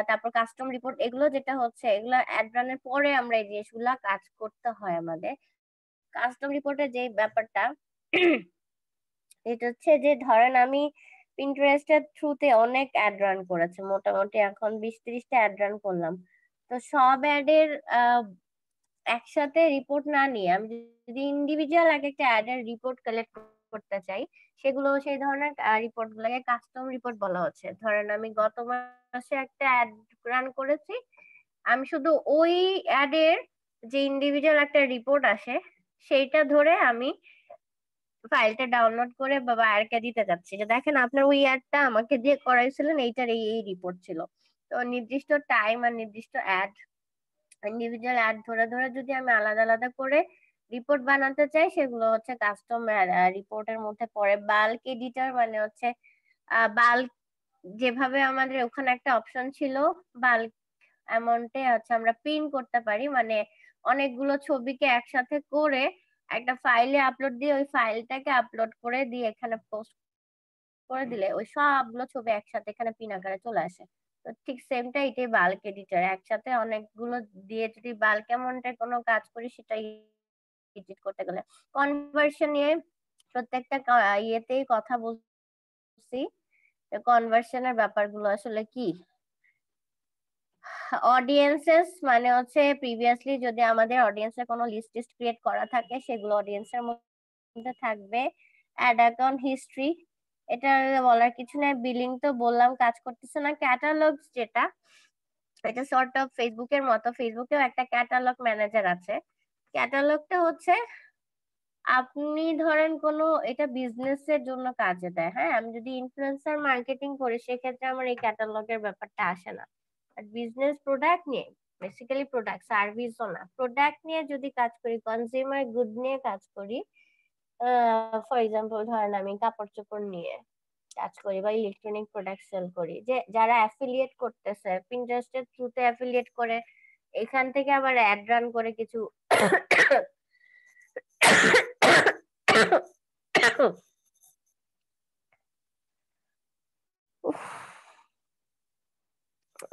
[SPEAKER 2] তারপর কাস্টম রিপোর্ট, এগুলো যেটা হচ্ছে এগুলো অ্যাড রানের পরে আমরা এই জিনিসগুলা কাজ করতে হয় আমাদের। কাস্টম রিপোর্টের যে ব্যাপারটা এটা হচ্ছে যে ধরেন আমি পিন্টারেস্টের থ্রুতে অনেক অ্যাড রান করেছি, মোটামুটি এখন 20-30টা অ্যাড রান করলাম, তো সব অ্যাডের একসাথে রিপোর্ট না নিয়ে আমি যদি ইন্ডিভিজুয়াল এক একটা অ্যাড এর রিপোর্ট কালেক্ট করতে চাই, সেগুলো সেই ধরনের রিপোর্ট গুলোকে কাস্টম রিপোর্ট বলা হচ্ছে। ধরেন আমি গত মাসে একটা অ্যাড রান করেছি, আমি শুধু ওই অ্যাড এর যে ইন্ডিভিজুয়াল একটা রিপোর্ট আসে সেইটা ধরে আমি ফাইলটা ডাউনলোড করে বা বায়ারকে দিতে যাচ্ছি, যে দেখেন আপনার ওই অ্যাডটা আমাকে দিয়ে করাইছিলেন, এইটার এই রিপোর্ট ছিল। তো নির্দিষ্ট টাইম আর নির্দিষ্ট অ্যাড, ইন্ডিভিজুয়াল অ্যাড ধরে ধরে যদি আমি আলাদা আলাদা করে রিপোর্ট বানাতে চাই, সেগুলো হচ্ছে কাস্টম রিপোর্টের মধ্যে পড়ে। বাল্ক এডিটর মানে হচ্ছে বাল্ক, যেভাবে আমাদের ওখানে একটা অপশন ছিল বাল্ক অ্যামাউন্টে হচ্ছে আমরা প্রিন্ট করতে পারি, মানে অনেকগুলো ছবিকে একসাথে করে একটা ফাইলে আপলোড দিয়ে ওই ফাইলটাকে আপলোড করে দিয়ে এখানে পোস্ট করে দিলে ওই সবগুলো ছবি একসাথে এখানে পিন আকারে চলে আসে। তো ঠিক সেমটা এটাই বাল্ক এডিটর, একসাথে অনেকগুলো দিয়ে যদি বাল্ক অ্যামাউন্টের কোনো কাজ করি সেটা এডিট করতে গেলে। কনভার্সন নিয়ে প্রত্যেকটা ইয়েতেই কথা বলছি, কনভার্সনের ব্যাপারগুলো আসলে কি, অডিয়েন্সেস মানে হচ্ছে প্রিভিয়াসলি যদি আমাদের অডিয়েন্সের কোনো লিস্ট ক্রিয়েট করা থাকে সেগুলো অডিয়েন্সের মধ্যে থাকবে। অ্যাড অ্যাকাউন্ট হিস্ট্রি, এটা বলার কিছু নাই। বিলিং তো বললাম কাজ করতেছে না। ক্যাটালগস যেটা, এটা সর্ট অফ ফেসবুকের মতো, ফেসবুকেও একটা ক্যাটালগ ম্যানেজার আছে। ক্যাটালগটা হচ্ছে আপনি ধরেন কোনো, এটা বিজনেসের জন্য কাজে দেয়। হ্যাঁ, আমি যদি ইনফ্লুয়েন্সার মার্কেটিং করি সেক্ষেত্রে আমার এই ক্যাটালগের ব্যাপারটা আসে না। আর বিজনেস প্রোডাক্ট নিয়ে, বেসিক্যালি প্রোডাক্ট, সার্ভিসও না, প্রোডাক্ট নিয়ে যদি কাজ করি, কনজিউমার গুড নিয়ে কাজ করি, ফর এক্সাম্পল ধরেন আমি কাপড় চোপড় নিয়ে কাজ করি বা ইলেকট্রনিক প্রোডাক্ট সেল করি, যে যারা অ্যাফিলিয়েট করতেছে পিন্টারেস্টের থ্রুতে অ্যাফিলিয়েট করে, এখান থেকে আবার অ্যাড রান করে কিছু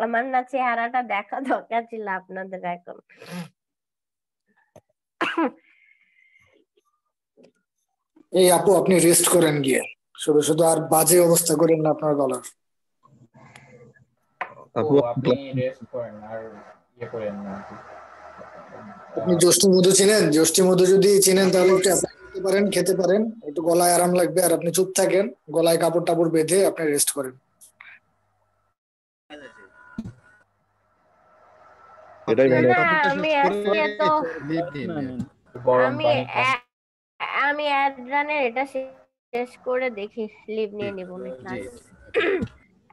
[SPEAKER 2] আমার না চেহারাটা দেখা দরকার ছিল আপনাদের এখন।
[SPEAKER 8] এই আপু আপনি রেস্ট করেন গিয়ে, শুধু শুধু আর বাজে অবস্থা করেন না আপনার গলার।
[SPEAKER 13] আপনি রেস্ট করেন আর ইয়ে করেন না।
[SPEAKER 8] আপনি যষ্টি মধু চিনেন? যষ্টি মধু যদি চিনেন তাহলে একটু apply করতে পারেন, খেতে পারেন, একটু গলায় আরাম লাগবে। আর আপনি চুপ থাকেন, গলায় কাপড় টাপড় বেঁধে আপনি রেস্ট করেন।
[SPEAKER 3] এটাই ভালো।
[SPEAKER 2] আমি আজকে তো আমি অ্যাড রানের এটা শেষ করে দেখি, লিভ নিয়ে নিব আমি ক্লাস।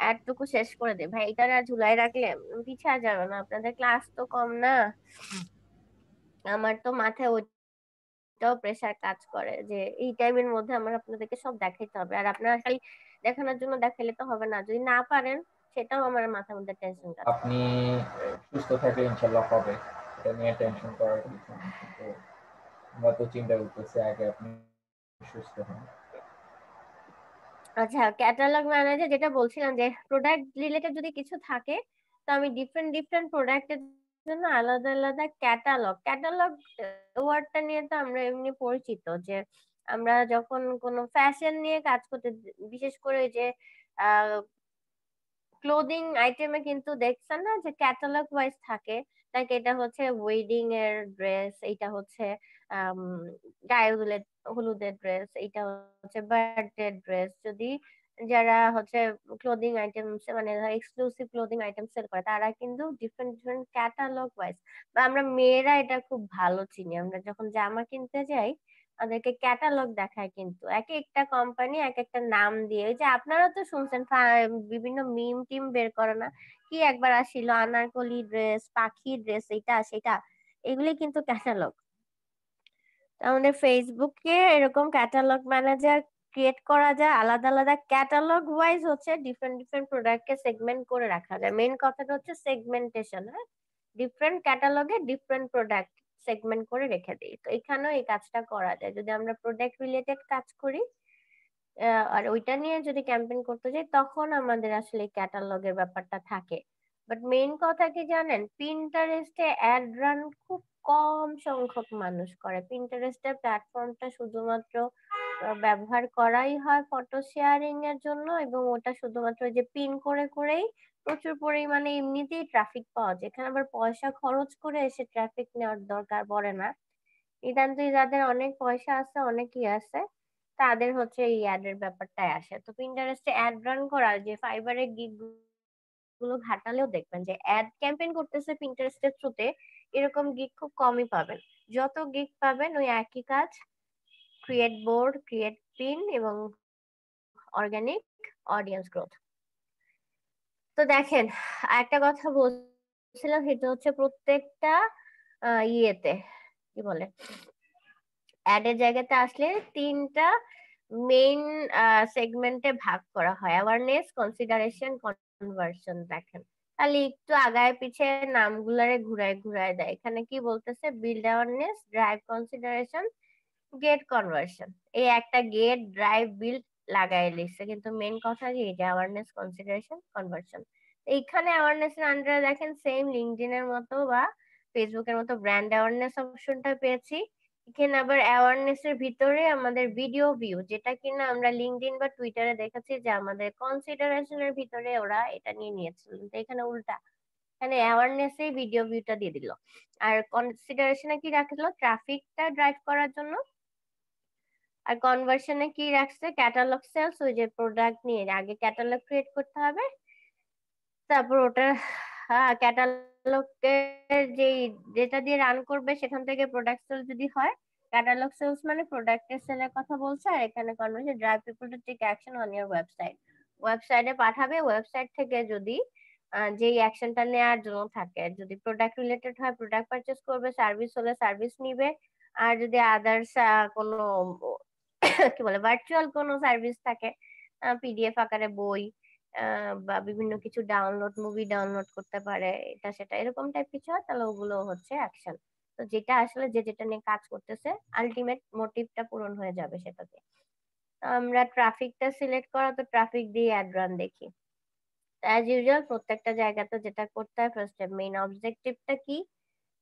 [SPEAKER 2] অ্যাডটুকু শেষ করে দে ভাই, এটা আর ঝুলাই রাখলে পিছা যাবে না। আপনাদের ক্লাস তো কম না, আমার তো মাথায় ওইটাও প্রেসার কাজ করে যে এই টাইমের মধ্যে আমার আপনাদেরকে সব দেখাইতে হবে। আর আপনারা খালি দেখানোর জন্য দেখাইলে তো হবে না, যদি না পারেন সেটাও আমার মাথার মধ্যে টেনশন কাজ করে।
[SPEAKER 13] আপনি সুস্থ থাকলে ইনশাআল্লাহ হবে, এটা নিয়ে টেনশন করার কিছু নেই। তো আমরা তো চিন্তা করতেছি আগে আপনি সুস্থ হন।
[SPEAKER 2] আচ্ছা, ক্যাটালগ ম্যানেজার যেটা বলছিলাম, যে প্রোডাক্ট রিলেটেড যদি কিছু থাকে তো আমি ডিফারেন্ট প্রোডাক্টের জন্য আলাদা আলাদা ক্যাটালগ ওয়ার্ডটা নিয়ে তো আমরা এমনি পরিচিত, যে আমরা যখন কোনো ফ্যাশন নিয়ে কাজ করতে, বিশেষ করে যে ক্লোদিং আইটেমে কিন্তু দেখছেন না যে ক্যাটালগ ওয়াইজ থাকে, লাইক এটা হচ্ছে ওয়েডিং এর ড্রেস, এটা হচ্ছে গায়ে হলুদের ড্রেস, এটা হচ্ছে বার্থডে ড্রেস। যদি যারা হচ্ছে ক্লোদিং আইটেমস মানে এক্সক্লুসিভ ক্লোদিং আইটেম সেল করে তারা কিন্তু ডিফারেন্ট ক্যাটালগ ওয়াইজ, বা আমরা মেয়েরা এটা খুব ভালো চিনি, আমরা যখন জামা কিনতে যাই আমাদেরকে ক্যাটালগ দেখায়, কিন্তু এক একটা কোম্পানি এক একটা নাম দিয়ে। ওই যে আপনারা তো শুনছেন বিভিন্ন মিম টিম বের করে না, কি একবার আসিল আনারকলি ড্রেস, পাখি ড্রেস, এটা সেটা, এগুলি কিন্তু ক্যাটালগ। আমাদের ফেসবুকে এরকম ক্যাটালগ ম্যানেজার ক্রিয়েট করা যায়, আলাদা আলাদা ক্যাটালগ ওয়াইজ হচ্ছে ডিফারেন্ট প্রোডাক্টকে সেগমেন্ট করে রাখা যায়। মেইন কথাটা হচ্ছে সেগমেন্টেশন। হ্যাঁ, ডিফারেন্ট ক্যাটালগে ডিফারেন্ট প্রোডাক্ট সেগমেন্ট করে রেখে দিই। তো এখানেও এই কাজটা করা যায় যদি আমরা প্রোডাক্ট রিলেটেড কাজ করি। আর ওইটা নিয়ে যদি ক্যাম্পেইন করতে যাই তখন আমাদের আসলে ক্যাটালগের ব্যাপারটা থাকে। বাট মেইন কথা কি জানেন, পিন্টারেস্টে অ্যাড রান খুব কম সংখ্যক মানুষ করে। পিন্টারেস্টের প্ল্যাটফর্মটা শুধুমাত্র ব্যবহার করাই হয় ফটো শেয়ারিং এর জন্য, এবং ওটা শুধুমাত্র যে পিন করে করেই প্রচুর পরিমাণে এমনিতেই ট্রাফিক পাওয়া যায়। এখানে আবার পয়সা খরচ করে এসে ট্রাফিক নেওয়ার দরকার পড়ে না। নিতান্তই যাদের অনেক পয়সা আছে, অনেকই আছে, তাদের হচ্ছে এই অ্যাড এর ব্যাপারটাই আসে। তো পিন্টারেস্টে অ্যাড রান করা, যে ফাইবারের গিগ গুলো ঘাটালেও দেখবেন যে অ্যাড ক্যাম্পেইন করতেছে পিন্টারেস্টের থ্রুতে, এরকম গিগ খুব কমই পাবেন। যত গিগ পাবেন ওই একই কাজ, ক্রিয়েট বোর্ড, ক্রিয়েট পিন এবং অর্গানিক অডিয়েন্স গ্রোথ। তো দেখেন একটা কথা বলছিলাম, সেটা হচ্ছে প্রত্যেকটা ইয়েতে কি বলে অ্যাডের জায়গাতে আসলে তিনটা মেইন সেগমেন্টে ভাগ করা হয়, অ্যাওয়ারনেস, কনসিডারেশন, কনভার্সন। দেখেন খালি একটু আগায় পিছে নামগুলারে ঘুরায় দেয়। এখানে কি বলতেছে, build awareness, drive consideration, get conversion. এই একটা গেট, ড্রাইভ, বিল্ড লাগাই লিখছে, কিন্তু মেইন কথা কি এটা অ্যাওয়ারনেস, কনসিডারেশন, কনভার্সন। এইখানে অ্যাওয়ারনেস এর আন্ডারে দেখেন সেম লিঙ্কডইন এর মতো বা ফেসবুকের মতো ব্র্যান্ড অ্যাওয়ারনেস অপশনটা পেয়েছি। এখানে আবার অ্যাওয়ারনেস এর ভিতরে আমাদের ভিডিও ভিউ, যেটা কিনা আমরা লিঙ্কডইন বা টুইটারে দেখেছি যে আমাদের কনসিডারেশনের ভিতরে ওরা এটা নিয়ে নিয়েছিল, কিন্তু এখানে উল্টা। এখানে অ্যাওয়ারনেসে ভিডিও ভিউটা দিয়ে দিল। আর কনসিডারেশনে কি রাখলো, ট্রাফিকটা ড্রাইভ করার জন্য। আর কনভার্সনে কি রাখছে, ক্যাটালগ সেলস, ওই যে প্রোডাক্ট নিয়ে আগে ক্যাটালগ ক্রিয়েট করতে হবে, তারপর ওটা ক্যাটালগের যেটা দিয়ে রান করবে সেখান থেকে প্রোডাক্ট সেল যদি হয়, ক্যাটালগ সেলস মানে প্রোডাক্টের সেলের কথা বলছে। আর এখানে conversion drive people to take action on your website, ওয়েবসাইটে পাঠাবে, ওয়েবসাইট থেকে যদি যেই অ্যাকশনটা নেওয়ার জন্য থাকে, যদি প্রোডাক্ট রিলেটেড হয় প্রোডাক্ট পারচেস করবে, সার্ভিস হলে সার্ভিস নিবে, আর যদি আদার্স কোনো কি বলে ভার্চুয়াল কোনো সার্ভিস থাকে, পিডিএফ আকারে বই বা বিভিন্ন কিছু ডাউনলোড, মুভি ডাউনলোড করতে পারে, এটা সেটা এরকম টাইপ কিছু হয়, তাহলে ওগুলো হচ্ছে অ্যাকশন। তো যেটা আসলে যেটা নিয়ে কাজ করতেছে আলটিমেট মোটিভটা পূরণ হয়ে যাবে সেটাতে। আমরা ট্রাফিকটা সিলেক্ট করা, তো ট্রাফিক দিয়ে অ্যাড রান দেখি। অ্যাজ ইউজুয়াল প্রত্যেকটা জায়গাতে যেটা করতে হয়, ফার্স্ট মেইন অবজেক্টিভটা কি,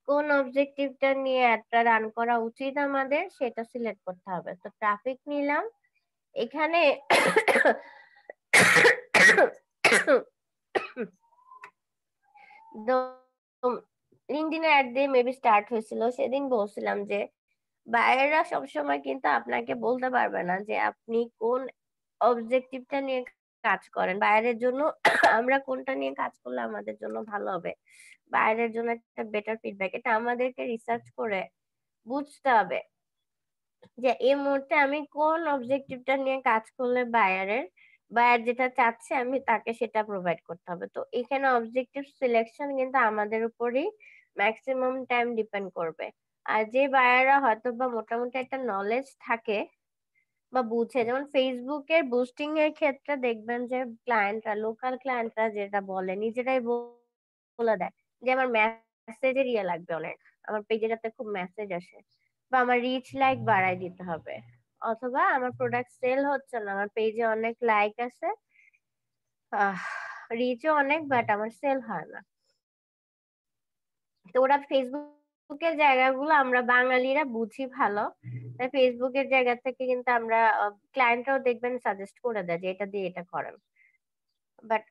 [SPEAKER 2] কোন অবজেক্টিভটা নিয়ে অ্যাডটা রান করা উচিত আমাদের সেটা সিলেক্ট করতে হবে। তো ট্রাফিক নিলাম, এখানে লিঙ্কডইন অ্যাড দিয়ে মেবি স্টার্ট হয়েছিল, সেদিন বলছিলাম যে বায়াররা সবসময় কিন্তু আপনাকে বলতে পারবে না যে আপনি কোন অবজেক্টিভটা নিয়ে কাজ করেন। বায়ারের জন্য আমরা কোনটা নিয়ে কাজ করলে আমাদের জন্য ভালো হবে, বায়ারের জন্য একটা বেটার ফিডব্যাক, এটা আমাদেরকে রিসার্চ করে বুঝতে হবে যে এই মুহূর্তে আমি কোন অবজেক্টিভটা নিয়ে কাজ করলে বায়ার যেটা চাচ্ছে আমি তাকে সেটা প্রোভাইড করতে হবে। তো এখানে অবজেক্টিভ সিলেকশন কিন্তু আমাদের উপরই ম্যাক্সিমাম টাইম ডিপেন্ড করবে। আর যে বায়াররা হয়তো বা মোটামুটি একটা নলেজ থাকে বা বুঝে, যেমন ফেসবুকের বুস্টিং এর ক্ষেত্রে দেখবেন যে ক্লায়েন্টরা, লোকাল ক্লায়েন্টরা যেটা বলে নিজেরাই বলে দেয় যে আমার মেসেজের ইয়ে লাগবে অনেক, আমার পেজে যাতে খুব মেসেজ আসে, বা আমার রিচ লাইক বাড়াই দিতে হবে, অথবা আমার প্রোডাক্ট সেল হচ্ছে না, আমার পেজে অনেক লাইক আছে, রিচও অনেক, বাট আমার সেল হয় না। তো ওরা ফেসবুকের জায়গাগুলো আমরা বাঙালিরা বুঝি ভালো, তাই ফেসবুকের জায়গা থেকে কিন্তু আমরা ক্লায়েন্টরাও দেখবেন সাজেস্ট করে দেয় যে এটা দিয়ে এটা করেন। বাট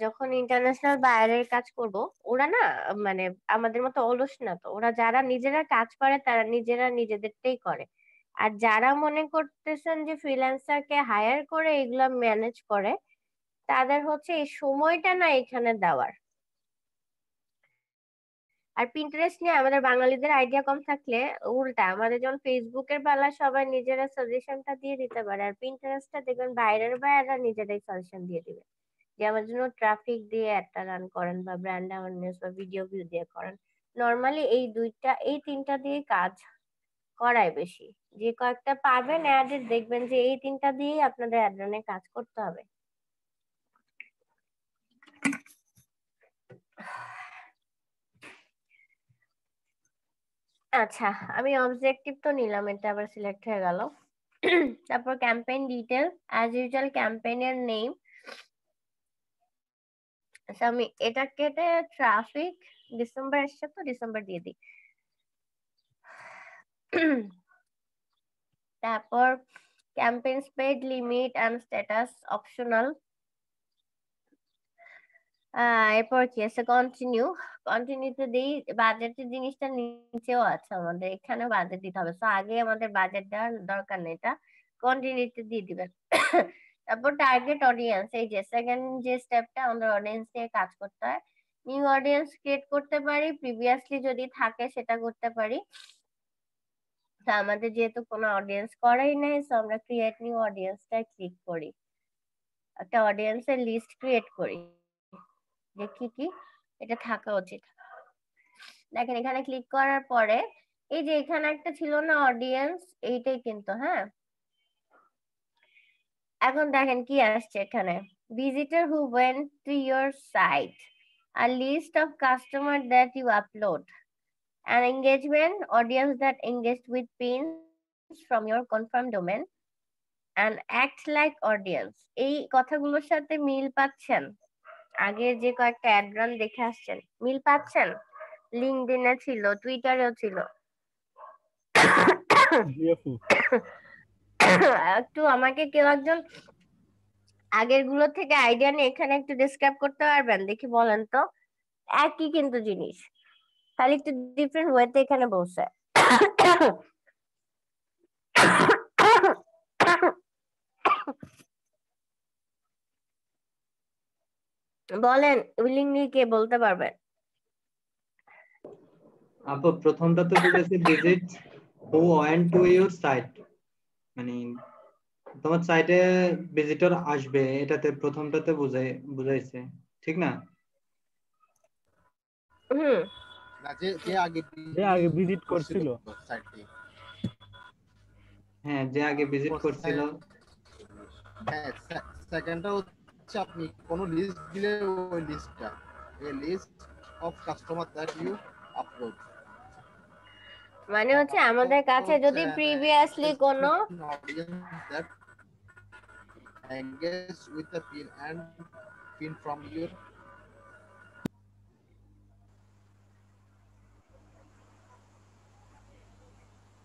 [SPEAKER 2] যখন ইন্টারন্যাশনাল বাইরের কাজ করব, ওরা না মানে আমাদের মতো অলস না, তো ওরা যারা নিজেরা কাজ পারে তারা নিজেরা নিজেদেরটাই করে। আর যারা মনে করতেছেন যে ফ্রিল্যান্সারকে হায়ার করে এগুলা ম্যানেজ করে, তাদের হচ্ছে এই সময়টা না এখানে দেওয়ার। আর পিন্টারেস্ট নিয়ে আমাদের বাঙালিদের আইডিয়া কম থাকলে উল্টা, আমাদের যেমন ফেসবুকের বেলা সবাই নিজেরা সাজেশনটা দিয়ে দিতে পারে, আর পিন্টারেস্টটা দেখবেন বাইরের বাইরেরা নিজেরাই সাজেশন দিয়ে দিবে যে আমার জন্য ট্রাফিক দিয়ে একটা রান করেন বা ব্র্যান্ড অ্যাওয়ারনেস বা ভিডিও ভিউ দিয়ে করেন। নর্মালি এই তিনটা দিয়ে কাজ করাই বেশি। যে কয়েকটা পাবেন অ্যাডের, দেখবেন যে এই তিনটা দিয়ে আপনাদের অ্যাড রানে কাজ করতে হবে। আচ্ছা, আমি অবজেক্টিভ তো নিলাম, এটা আবার সিলেক্ট হয়ে গেল। তারপর ক্যাম্পেইন ডিটেল, অ্যাজ ইউজুয়াল ক্যাম্পেইনের নেম, আচ্ছা আমি এটা কেটে ট্রাফিক ডিসেম্বর আসছে তো ডিসেম্বর দিয়ে দিই। তারপর campaign paid limit and status optional. এরপর কি আছে, কন্টিনিউতে দিই। বাজেটের জিনিসটা নিচেও আছে, আমাদের এখানে বাজেট দিতে হবে, তো আগে আমাদের বাজেট দেওয়ার দরকার নেই, এটা কন্টিনিউতে দিয়ে দিবেন। তারপর টার্গেট অডিয়েন্স, এই যে সেকেন্ড যে স্টেপটা, আমাদের অডিয়েন্স নিয়ে কাজ করতে হয়। নিউ অডিয়েন্স ক্রিয়েট করতে পারি, প্রিভিয়াসলি যদি থাকে সেটা করতে পারি। তা আমাদের যেহেতু কোনো অডিয়েন্স করাই নাই, সো আমরা ক্রিয়েট নিউ অডিয়েন্সটা ক্লিক করি, একটা অডিয়েন্সের লিস্ট ক্রিয়েট করি যে কি কি এটা থাকা উচিত। দেখেন এখানে ক্লিক করার পরে এই যে এখানে একটা ছিল না অডিয়েন্স, এইটাই কিন্তু, হ্যাঁ এখন দেখেন কি আসছে এখানে, visitor who went to your site, a list of customers that you upload, an engagement audience that engaged with pins from your confirmed domain, and act like audience। এই কথাগুলোর সাথে মিল পাচ্ছেন? আগে যে কয়েকটা অ্যাড রান দেখে আসছেন, মিল পাচ্ছেন? লিঙ্কডইনে ছিল, টুইটারেও ছিল। একটু আমাকে কেউ একজন আগের গুলো থেকে আইডিয়া নিয়ে এখানে একটু ডিসক্রাইব করতে পারবেন, দেখি বলেন তো। একই কিন্তু জিনিস, খালি একটু ডিফারেন্ট ওয়েতে এখানে বলছে। বলেন উইলিংলি কে বলতে পারবেন?
[SPEAKER 12] আপু প্রথমটা তো বলেছে visit who went to your site, মানে তোমার সাইটে ভিজিটর আসবে, এটাতে প্রথমটাতে বুঝাইছে, ঠিক না?
[SPEAKER 2] হুম,
[SPEAKER 3] না, যে আগে
[SPEAKER 6] ভিজিট করছিল
[SPEAKER 3] সাইটে।
[SPEAKER 12] হ্যাঁ, যে আগে ভিজিট করছিল।
[SPEAKER 3] হ্যাঁ, সেকেন্ডটা হচ্ছে আপনি কোন লিস্ট দিলে ওই লিস্টটা, এই list of customer that you upload,
[SPEAKER 2] মানে হচ্ছে আমাদের কাছে যদি প্রিভিয়াসলি কোনো
[SPEAKER 3] that engage with the pin and pin from your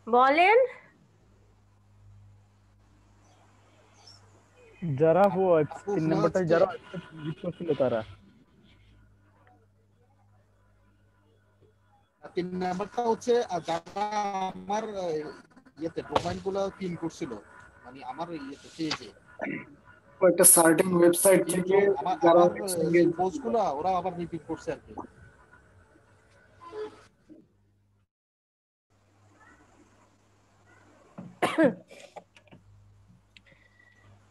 [SPEAKER 2] বলেন
[SPEAKER 6] যারা পিন নাম্বারটা যারা ভিজিট করছিল তারা
[SPEAKER 3] পিন নাম্বারটা হচ্ছে যারা আমার ইয়েতে ডোমেইন গুলো পিন করছিল, মানে আমার ইয়েতে পেজে
[SPEAKER 8] একটা সার্টেন ওয়েবসাইট থেকে যারা
[SPEAKER 3] পোস্টগুলো ওরা আবার রিপিট করছে আর কি।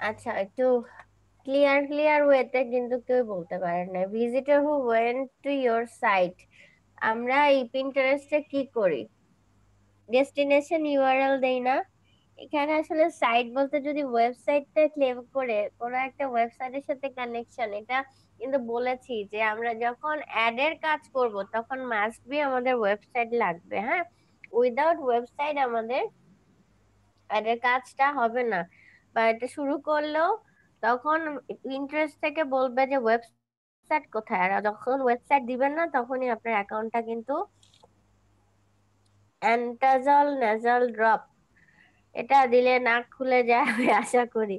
[SPEAKER 2] আচ্ছা, একটু ক্লিয়ার ওয়েতে কিন্তু কেউ বলতে পারেন না। Visitor who went to your site, আমরা এই পিন্টারেস্টে কি করি, ডেস্টিনেশন ইউআরএল দেই না। এখানে আসলে সাইট বলতে যদি ওয়েবসাইটটা ক্লেম করে কোনো একটা ওয়েবসাইটের সাথে কানেকশন, এটা কিন্তু বলেছি যে আমরা যখন অ্যাডের কাজ করব তখন মাস্ট বি আমাদের ওয়েবসাইট লাগবে। হ্যাঁ, উইদাউট ওয়েবসাইট আমাদের অ্যাডের কাজটা হবে না, বা এটা শুরু করলেও তখন ইন্টারেস্ট থেকে বলবে যে ওয়েবসাইট কোথায়, আর যখন ওয়েবসাইট দিবেন না তখনই আপনার অ্যাকাউন্টটা কিন্তু অ্যান্টাজল নাজাল ড্রপ এটা দিলে নাক খুলে যাবে আশা করি।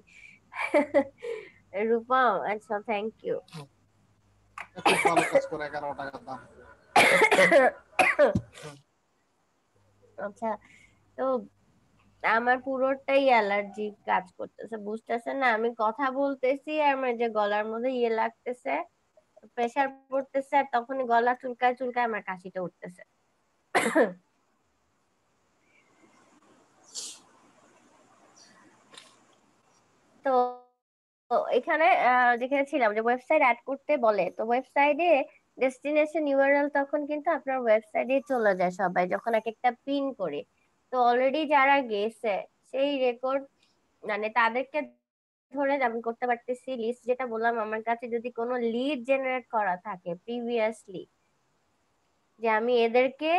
[SPEAKER 2] রূপম, আচ্ছা থ্যাংক ইউ।
[SPEAKER 3] খুব ভালো কাজ করে, 11 টাকা দাম।
[SPEAKER 2] আচ্ছা, তো আমার পুরোটাই অ্যালার্জি কাজ করতেছে, বুঝতেছে না, আমি কথা বলতেছি আর আমার যে গলার মধ্যে ইয়ে লাগতেছে, প্রেসার পড়তেছে, আর তখনই গলা চুলকায় চুলকায় আমার কাশিটা উঠতেছে। তো এখানে যেখানে ছিলাম যে ওয়েবসাইট অ্যাড করতে বলে, তো ওয়েবসাইটে ডেস্টিনেশন ইউআরএল তখন কিন্তু আপনার ওয়েবসাইটে চলে যায় সবাই যখন এক একটা পিন করে। তো অলরেডি যারা গেছে সেই রেকর্ড, মানে তাদেরকে ধরে আমি করতে পারতেছি লিস্ট, যেটা বললাম আমার কাছে যদি কোনো লিড জেনারেট করা থাকে প্রিভিয়াসলি, যে আমি এদেরকে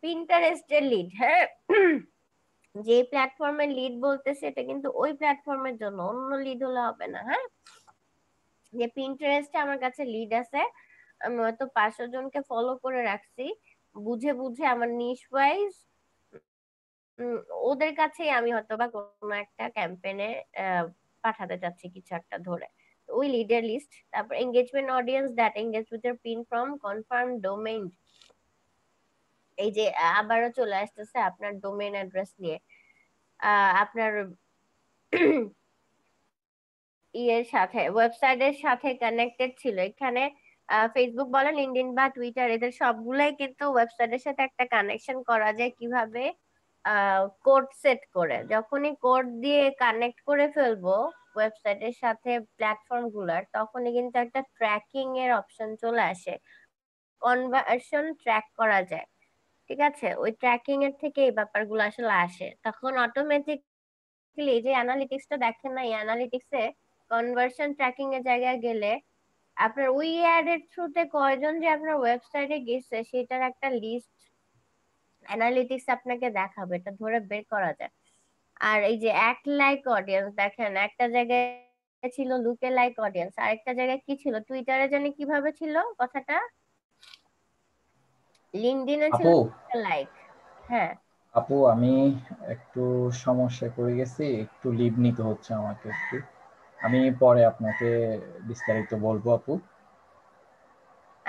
[SPEAKER 2] পিন্টারেস্টের লিড, হ্যাঁ যে প্ল্যাটফর্মের লিড বলতেছে এটা কিন্তু ওই প্ল্যাটফর্মের জন্য, অন্য লিড হলে হবে না। হ্যাঁ, যে পিন্টারেস্টে আমার কাছে লিড আছে, আমি হয়তো 500 জনকে ফলো করে রাখছি, বুঝে বুঝে আমার নিশ ওয়াইজ ওদের কাছেই আমি হয়তো বা কোনো একটা ক্যাম্পেইনে পাঠাতে চাচ্ছি কিছু একটা ধরে, ওই লিডার লিস্ট। তারপর engagement audience that engage with year pin from confirm domain, এই যে আবারও চলে আসতেছে আপনার ডোমেইন অ্যাড্রেস নিয়ে, আপনার ইয়ের সাথে ওয়েবসাইটের সাথে কানেক্টেড ছিল। এখানে ফেসবুক বলেন, লিঙ্কডইন বা টুইটার, এদের সবগুলাই কিন্তু ওয়েবসাইটের সাথে একটা কানেকশন করা যায় কিভাবে, কোড সেট করে। যখনই কোড দিয়ে কানেক্ট করে ফেলবো ওয়েবসাইটের সাথে প্ল্যাটফর্ম গুলার, তখনই কিন্তু একটা ট্র্যাকিং এর অপশন চলে আসে, কনভার্সন ট্র্যাক করা যায়। ঠিক আছে, ওই ট্র্যাকিং এর থেকে এই ব্যাপারগুলো আসলে আসে, তখন অটোমেটিকলি যে অ্যানালিটিক্সটা দেখেন না, এই অ্যানালিটিক্সে কনভার্সন ট্র্যাকিং এর জায়গায় গেলে আপনার ওই অ্যাড এর থ্রুতে কয়জন যে আপনার ওয়েবসাইটে গেছে সেটার একটা লিস্ট অ্যানালিটিক্স আপনাকে দেখাবে, এটা ধরে বের করা যায়। আর এই যে এক লাইক অডিয়েন্স, দেখেন একটা জায়গায় ছিল লুকে লাইক অডিয়েন্স, আরেকটা জায়গায় কি ছিল, টুইটারে জানি কিভাবে ছিল কথাটা, লিঙ্কডইনে ছিল লাইক। হ্যাঁ
[SPEAKER 13] আপু, আমি একটু সমস্যায় পড়ে গেছি, একটু লিভ নিতে হচ্ছে আমাকে একটু, আমি পরে আপনাকে বিস্তারিত বলবো আপু।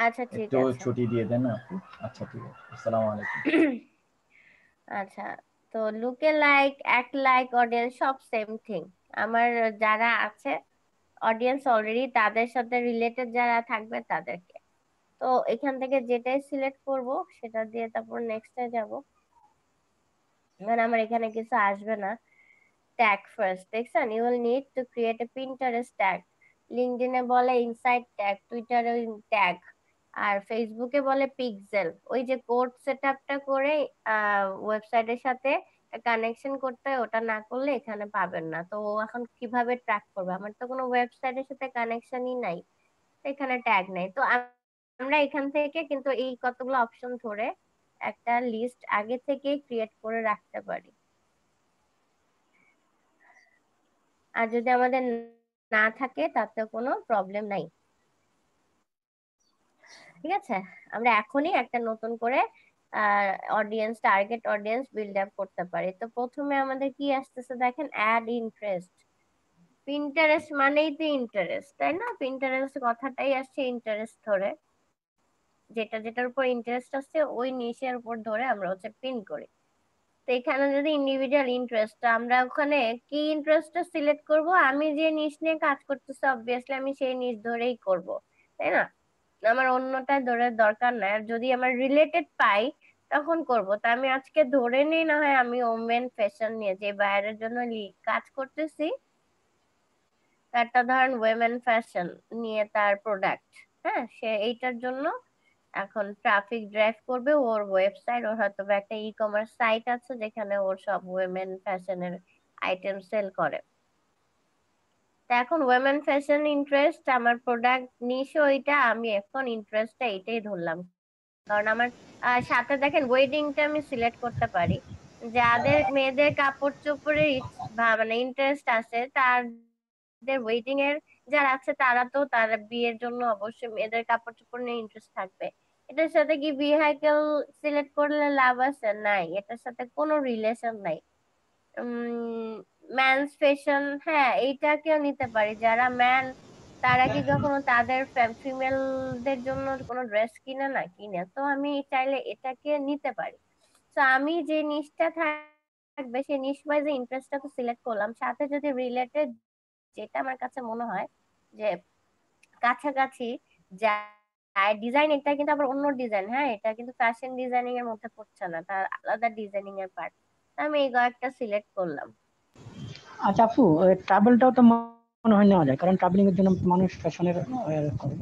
[SPEAKER 2] আচ্ছা ঠিক
[SPEAKER 13] একটু
[SPEAKER 2] আছে।
[SPEAKER 13] ছুটি দিয়ে দেন আপু। আচ্ছা ঠিক আছে, আসসালামু আলাইকুম।
[SPEAKER 2] আচ্ছা, তো লুকে লাইক, অ্যাক্ট লাইক, অডিয়েন্স সব সেম থিং। আমার যারা আছে অডিয়েন্স অলরেডি, তাদের সাথে রিলেটেড যারা থাকবে তাদেরকে। তো এখান থেকে যেটাই সিলেক্ট করব সেটা দিয়ে তারপর নেক্সটে যাব। মানে আমার এখানে কিছু আসবে না। ট্যাগ ফার্স্ট, দেখছেন? You will need to create a Pinterest tag. লিঙ্কডইনে বলে ইনসাইট ট্যাগ, টুইটারে ট্যাগ, আর ফেসবুকে বলে পিক্সেল। ওই যে কোড সেটআপটা করে ওয়েবসাইটের সাথে কানেকশন করতে হয়, ওটা না করলে এখানে পাবেন না। তো ও এখন কিভাবে ট্র্যাক করবে? আমার তো কোনো ওয়েবসাইটের সাথে কানেকশনই নাই, তো এখানে ট্যাগ নেই। তো আমরা এখান থেকে কিন্তু এই কতগুলো অপশন ধরে একটা লিস্ট আগে থেকে ক্রিয়েট করে রাখতে পারি। আর যদি আমাদের না থাকে তাতে কোনো প্রবলেম নাই। ঠিক আছে, আমরা এখনই একটা নতুন করে audience, target audience build up করতে পারি। তো প্রথমে আমাদের কি আসতেছে দেখেন, অ্যাড ইন্টারেস্ট। পিন্টারেস্ট মানেই তো ইন্টারেস্ট, তাই না? পিন্টারেস্ট কথাটাই আসছে ইন্টারেস্ট ধরে, যেটার উপর ইন্টারেস্ট আছে ওই নিশের উপর ধরে আমরা হচ্ছে পিন করি। তো এখানে যদি ইন্ডিভিজুয়াল ইন্টারেস্ট, আমরা ওখানে কি ইন্টারেস্টটা সিলেক্ট করব? আমি যে নিশ নিয়ে কাজ করতেছি অবভিয়াসলি আমি সেই নিশ ধরেই করব, তাই না? আমার অন্যটা ধরে দরকার নাই। আর যদি আমার রিলেটেড পাই তখন করব। তা আমি আজকে ধরে নেই না হয় আমি ওমেন ফ্যাশন নিয়ে, যে বাইরের জন্য কাজ করতেছি, তারটা ধরেন ওয়েমেন ফ্যাশন নিয়ে তার প্রোডাক্ট, হ্যাঁ, সে এইটার জন্য এখন ট্রাফিক ড্রাইভ করবে ওর ওয়েবসাইট, ওর হয়তো বা একটা ই কমার্স সাইট আছে যেখানে ওর সব ওয়েমেন ফ্যাশনের আইটেম সেল করে। তা এখন ওয়েমেন ফ্যাশন ইন্টারেস্ট, আমার প্রোডাক্ট নিশ ওইটা, আমি এখন ইন্টারেস্টটা এইটাই ধরলাম। কারণ আমার সাথে দেখেন ওয়েডিংটা আমি সিলেক্ট করতে পারি। যাদের মেয়েদের কাপড় চোপড়ে মানে ইন্টারেস্ট আছে, তাদের ওয়েডিং এর যারা আছে তারা তো তার বিয়ের জন্য অবশ্যই মেয়েদের কাপড় চোপড় নিয়ে ইন্টারেস্ট থাকবে। এটার সাথে কি ভেহিকল সিলেক্ট করলে লাভ আছে? নাই, এটার সাথে কোনো রিলেশন নাই। ম্যানস ফ্যাশন, হ্যাঁ এইটাকেও নিতে পারি। যারা ম্যান তারা কি কখনো তাদের ফিমেলদের জন্য কোনো ড্রেস কিনে না? কিনে। তো আমি চাইলে এটাকে নিতে পারি। তো আমি যে নিশটা থাকবে সেই নিশ ওয়াইজ ইন্টারেস্টটা তো সিলেক্ট করলাম, সাথে যদি রিলেটেড যেটা আমার কাছে মনে হয় যে কাছাকাছি যায় ডিজাইন, এটা কিন্তু আবার অন্য ডিজাইন, হ্যাঁ এটা কিন্তু ফ্যাশন ডিজাইনিং এর মধ্যে পড়ছে না, তার আলাদা ডিজাইনিং এর পার্ট। আমি এই কয়েকটা সিলেক্ট করলাম।
[SPEAKER 10] আচ্ছা আপু, ট্রাভেলটাও তো মনে হয় নেওয়া যায়, কারণ ট্রাভেলিং এর জন্য মানুষ ফ্যাশনের করে।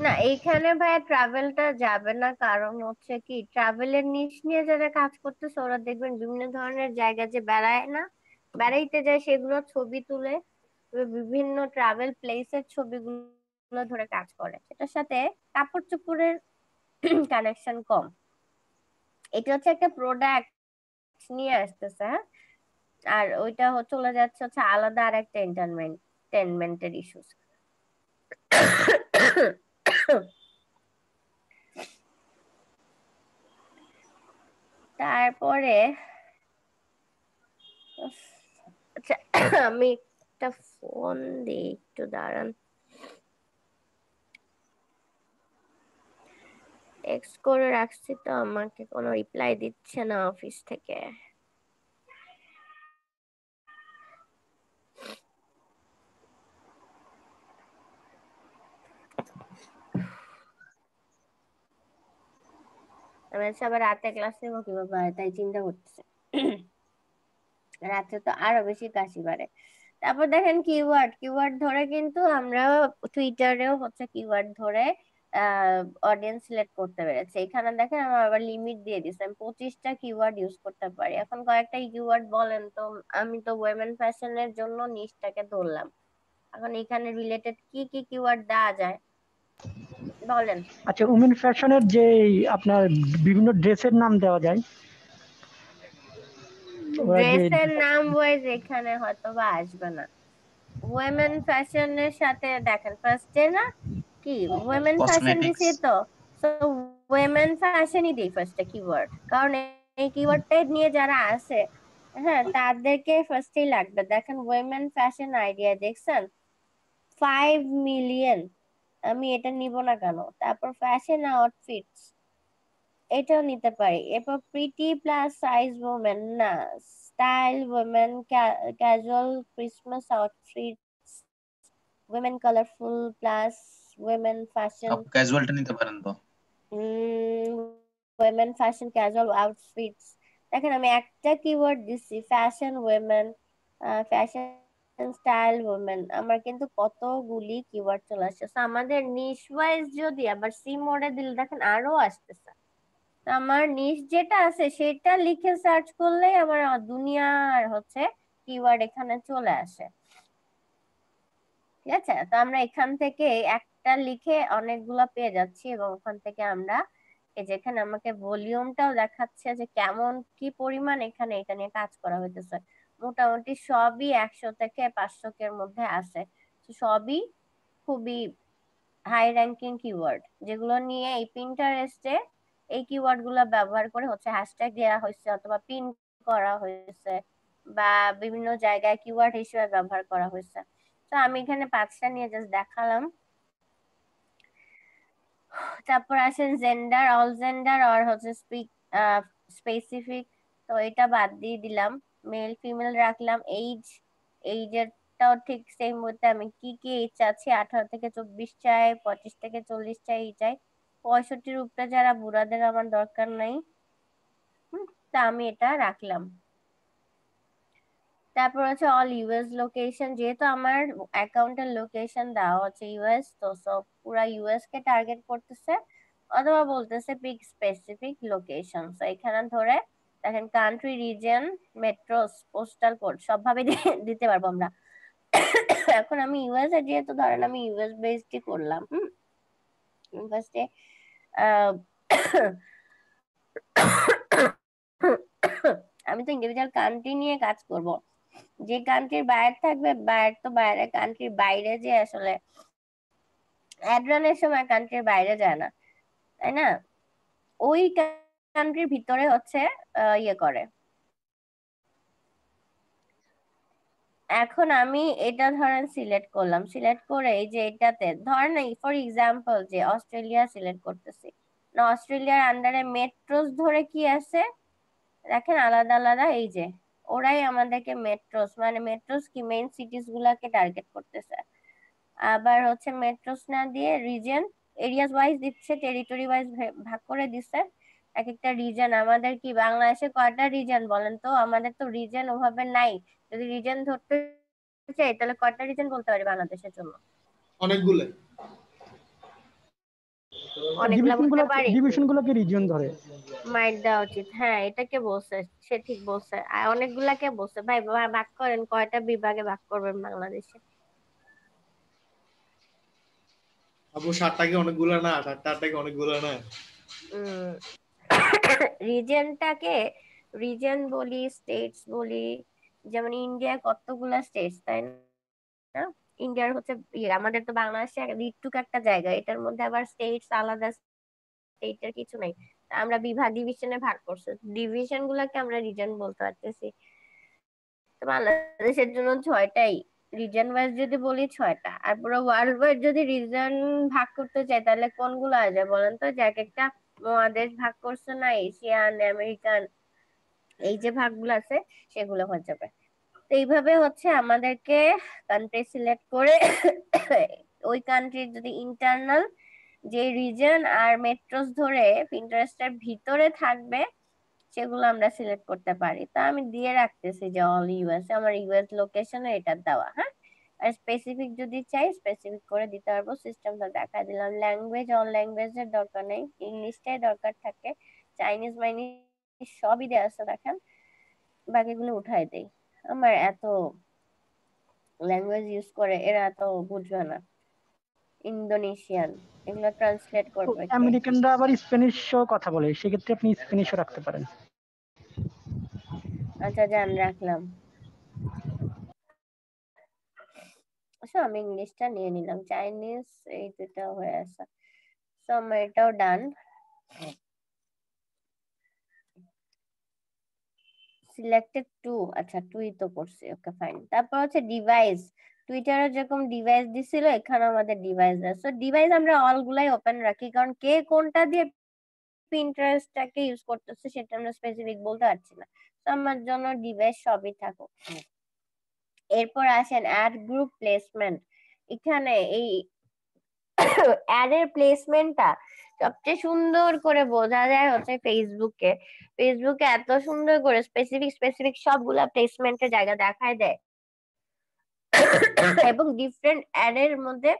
[SPEAKER 2] না এইখানে ভাইয়া ট্রাভেলটা যাবে না, কারণ হচ্ছে কি ট্রাভেলের নিশ নিয়ে যারা কাজ করতেছে ওরা দেখবেন বিভিন্ন ধরনের জায়গা যে বেড়ায় না, বেড়াইতে যায়, সেগুলো ছবি তুলে বিভিন্ন ট্রাভেল প্লেসের ছবিগুলো ধরে কাজ করে। এটার সাথে কাপড় চোপড়ের কানেকশন কম। এটা হচ্ছে একটা প্রোডাক্ট নিয়ে আসতেছে, হ্যাঁ, আর ওইটা চলে যাচ্ছে হচ্ছে আলাদা আর একটা এন্টারটেনমেন্টের ইস্যুস। তারপরে আচ্ছা, আমি একটা ফোন দিই, একটু দাঁড়ান। টেক্সট করে রাখছি তো আমাকে কোনো রিপ্লাই দিচ্ছে না অফিস থেকে। আমি হচ্ছে আবার রাতে ক্লাস নেবো কিভাবে, তাই চিন্তা করতেছে। রাতে তো আরো বেশি কাশি বাড়ে। তারপর দেখেন কিওয়ার্ড, কিওয়ার্ড ধরে কিন্তু আমরা টুইটারেও হচ্ছে কিওয়ার্ড ধরে অডিয়েন্স সিলেক্ট করতে পেরেছি। এখানে দেখেন আমার আবার লিমিট দিয়ে দিচ্ছে, আমি 25টা কিওয়ার্ড ইউজ করতে পারি। এখন কয়েকটা কিওয়ার্ড বলেন তো। আমি তো ওয়েমেন ফ্যাশনের জন্য নিশটাকে ধরলাম, এখন এখানে রিলেটেড কি কি কিওয়ার্ড দেওয়া যায় বলেন?
[SPEAKER 10] আচ্ছা, উমেন ফ্যাশনের যে আপনার বিভিন্ন ড্রেসের নাম দেওয়া যায়, ওরা যে
[SPEAKER 2] ড্রেসের নাম ওয়াইজ এখানে হয়তো বা আসবে না। ওয়েমেন ফ্যাশনের সাথে দেখেন ফার্স্টে না কি ওয়েমেন ফ্যাশন
[SPEAKER 7] কসমেটিক্স।
[SPEAKER 2] দিছি, তো ওয়েমেন ফ্যাশনই দিই ফার্স্টে কিওয়ার্ড, কারণ এই কিওয়ার্ডটা নিয়ে যারা আছে, হ্যাঁ তাদেরকে ফার্স্টেই লাগবে। দেখেন ওয়েমেন ফ্যাশন আইডিয়া দেখছেন 5 মিলিয়ন আমি এটা নিব না কেন? তারপর ফ্যাশন আউটফিটস, এটাও নিতে পারি। এরপর প্রিটি প্লাস সাইজ ওমেন, না style women, casual Christmas outfits, women colorful plus women fashion,
[SPEAKER 7] ক্যাজুয়ালটা নিতে পারেন তো।
[SPEAKER 2] women fashion casual outfits। দেখেন আমি একটা কিওয়ার্ড দিচ্ছি fashion women, fashion style women, আমার কিন্তু কতগুলি কিওয়ার্ড চলে আসছে। So আমাদের নিশ ওয়াইজ যদি আবার সি মোডে দিলে দেখেন আরো আসতেছে। তো আমার নিশ যেটা আছে সেটা লিখে সার্চ করলে আমার দুনিয়ার হচ্ছে কিওয়ার্ড এখানে চলে আসে। ঠিক আছে, তো আমরা এখান থেকে একটা লিখে অনেকগুলা পেয়ে যাচ্ছি এবং ওখান থেকে আমরা এই যেখানে আমাকে ভলিউমটাও দেখাচ্ছে যে কেমন কি পরিমাণ এখানে এটা নিয়ে কাজ করা হইতেছে। মোটামুটি সবই 100 থেকে 500 এর মধ্যে আছে। সবই খুবই হাই র্যাঙ্কিং কিওয়ার্ড, যেগুলো নিয়ে এই পিন্টারেস্টে এই কিওয়ার্ড গুলা ব্যবহার করে হচ্ছে হ্যাশট্যাগ দেওয়া হয়েছে অথবা পিন করা হয়েছে বা বিভিন্ন জায়গায় কিওয়ার্ড হিসেবে ব্যবহার করা হয়েছে। তো আমি এখানে 5টা নিয়ে জাস্ট দেখালাম। তারপর আসেন জেন্ডার, অল জেন্ডার আর হচ্ছে স্পেসিফিক, তো এটা বাদ দিয়ে দিলাম। মেল ফিমেল রাখলাম। এইজেরটাও ঠিক সেম মতে আমি কি কি এইজ চাচ্ছি, 18 থেকে 24 চাই, 25 থেকে 40 চাই, এই চাই। 65 উপরে যারা বুড়াদের আমার দরকার নাই, তা আমি এটা রাখলাম। তারপর হচ্ছে অল ইউএস লোকেশন, যেহেতু আমার অ্যাকাউন্টের লোকেশন দেওয়া হচ্ছে ইউএস, তো সব পুরা ইউএস কে টার্গেট করতেছে অথবা বলতেছে পিক স্পেসিফিক লোকেশন। তো এখানে ধরে দেখেন country, reason, metros, postal code সবভাবে দিতে পারবো আমরা। এখন আমি ইউএস এ যেহেতু ধরেন আমি ইউএস বেসডই করলাম, ফার্স্টে আমি তো ইন্ডিভিজুয়াল কান্ট্রি নিয়ে কাজ করব। যে কান্ট্রির বাইরে থাকবে বাইরে, তো বাইরে কান্ট্রির বাইরে যে আসলে অ্যাড্রানের সময় কান্ট্রির বাইরে যায় না, তাই না? ওই কান্ট্রির ভিতরে হচ্ছে ইয়ে করে। এখন আমি এটা ধরেন সিলেক্ট করলাম, সিলেক্ট করে এই যে এটাতে ধরেন ফর এক্সাম্পল যে অস্ট্রেলিয়া সিলেক্ট করতেছি না, অস্ট্রেলিয়ার আন্ডারে মেট্রোস ধরে কি আছে দেখেন আলাদা আলাদা, এই যে ওরাই আমাদেরকে মেট্রোস মানে মেট্রোস কি মেইন সিটিজ গুলাকে টার্গেট করতেছে। আবার হচ্ছে মেট্রোস না দিয়ে রিজন, এরিয়াস ওয়াইজ দিচ্ছে, টেরিটরি ওয়াইজ ভাগ করে দিচ্ছে। এক একটা রিজন, আমাদের কি বাংলাদেশে কয়টা রিজন বলেন তো? আমাদের তো রিজন ওভাবে নাই। যদি রিজন ধরতে চাই তাহলে কয়টা রিজন বলতে পারি বাংলাদেশের জন্য?
[SPEAKER 11] অনেকগুলো।
[SPEAKER 2] অনেকগুলা বলতে পারি।
[SPEAKER 4] ডিভিশন গুলোকে রিজিয়ন ধরে
[SPEAKER 2] মাইন্ড দেওয়া উচিত। হ্যাঁ, এটাকে বলছে, সে ঠিক বলছে। আর অনেকগুলাকে বলছে। ভাই ভাগ করেন, কয়টা বিভাগে ভাগ করবেন বাংলাদেশে?
[SPEAKER 11] আবু 7টা কি অনেকগুলো না? 7টা 8টা কি অনেকগুলো না?
[SPEAKER 2] রিজনটাকে রিজন বলি, স্টেটস বলি। যেমন ইন্ডিয়া কতগুলা স্টেটস, তাই না? ইন্ডিয়ার হচ্ছে আমাদের তো বাংলাদেশে একটুক একটা জায়গা, এটার মধ্যে আবার স্টেটস আলাদা, স্টেটের কিছু নাই। আমরা বিভাগ ডিভিশনে ভাগ করছি, ডিভিশন গুলাকে আমরা রিজন বলতে পারতেছি। তো বাংলাদেশের জন্য 6টাই রিজন ওয়াইজ যদি বলি 6টা। আর পুরো ওয়ার্ল্ড ওয়াইড যদি রিজন ভাগ করতে চাই তাহলে কোনগুলো আসবে বলেন তো? যে এক একটা মহাদেশ ভাগ করছে না, এশিয়ান, আমেরিকান, এই যে ভাগগুলো আছে সেগুলো হয়ে যাবে। তো এইভাবে হচ্ছে আমাদেরকে কান্ট্রি সিলেক্ট করে ওই কান্ট্রির যদি ইন্টারনাল যে রিজন আর মেট্রোস ধরে পিন্টারেস্টের ভিতরে থাকবে সেগুলো আমরা সিলেক্ট করতে পারি। তা আমি দিয়ে রাখতেছি যে অল ইউএস, আমার ইউএস লোকেশনে এটা দেওয়া। হ্যাঁ, আর স্পেসিফিক যদি চাই স্পেসিফিক করে দিতে পারবো, সিস্টেমটা দেখা দিলাম। ল্যাঙ্গুয়েজ, অল ল্যাঙ্গুয়েজের দরকার নেই, ইংলিশটাই দরকার থাকে। চাইনিজ মাইনিজ সবই দেওয়া আছে দেখেন, বাকিগুলো উঠাই দেই। আমার এত ল্যাঙ্গুয়েজ ইউজ করে এরা এত বুঝবে না। ইন্দোনেশিয়ান, এগুলো ট্রান্সলেট করবে কে?
[SPEAKER 4] আমেরিকানরা আবার স্প্যানিশও কথা বলে, সেক্ষেত্রে আপনি স্প্যানিশও রাখতে পারেন।
[SPEAKER 2] আচ্ছা জান, রাখলাম। আচ্ছা আমি ইংলিশটা নিয়ে নিলাম, চাইনিজ এই দুটা হয়ে আছে। তো আমার এটাও ডান। সিলেক্টেড টু, আচ্ছা টুই তো করছি, ওকে ফাইন। তারপর হচ্ছে ডিভাইস, টুইটারে যেরকম ডিভাইস দিছিল এখানে আমাদের ডিভাইস আছে। সো ডিভাইস আমরা অল গুলাই ওপেন রাখি, কারণ কে কোনটা দিয়ে পিন্টারেস্টটাকে ইউজ করতেছে সেটা আমরা স্পেসিফিক বলতে পারছি না। তো আমার জন্য ডিভাইস সবই থাকুক। এরপর আসেন অ্যাড গ্রুপ প্লেসমেন্ট। এখানে এই অ্যাড এর প্লেসমেন্টটা সবচেয়ে সুন্দর করে বোঝা যায় হচ্ছে ফেসবুকে। ফেসবুকে এত সুন্দর করে স্পেসিফিক সবগুলা প্লেসমেন্টের জায়গা দেখায় দেয় এবং ডিফারেন্ট অ্যাড এর মধ্যে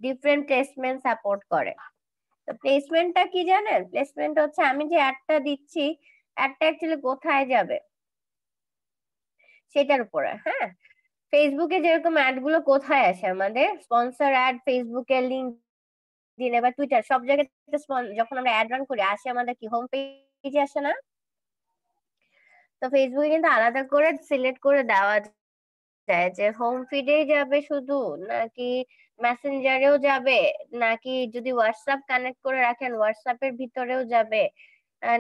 [SPEAKER 2] ডিফারেন্ট প্লেসমেন্ট সাপোর্ট করে। তো প্লেসমেন্টটা কি জানেন? প্লেসমেন্ট হচ্ছে আমি যে অ্যাডটা দিচ্ছি, অ্যাডটা অ্যাকচুয়ালি কোথায় যাবে সেটার উপরে। হ্যাঁ, ফেসবুকে যেরকম অ্যাড গুলো কোথায় আসে, আমাদের স্পন্সর অ্যাড, ফেসবুকে লিংকডইন বা টুইটার সব জায়গায় যখন আমরা অ্যাড রান করি আসে আমাদের কি হোম পেজে আসে না? তো ফেসবুকে কিন্তু আলাদা করে সিলেক্ট করে দেওয়া যায় যে হোম ফিডেই যাবে শুধু, নাকি মেসেঞ্জারেও যাবে, নাকি যদি হোয়াটসঅ্যাপ কানেক্ট করে রাখেন হোয়াটসঅ্যাপের ভিতরেও যাবে,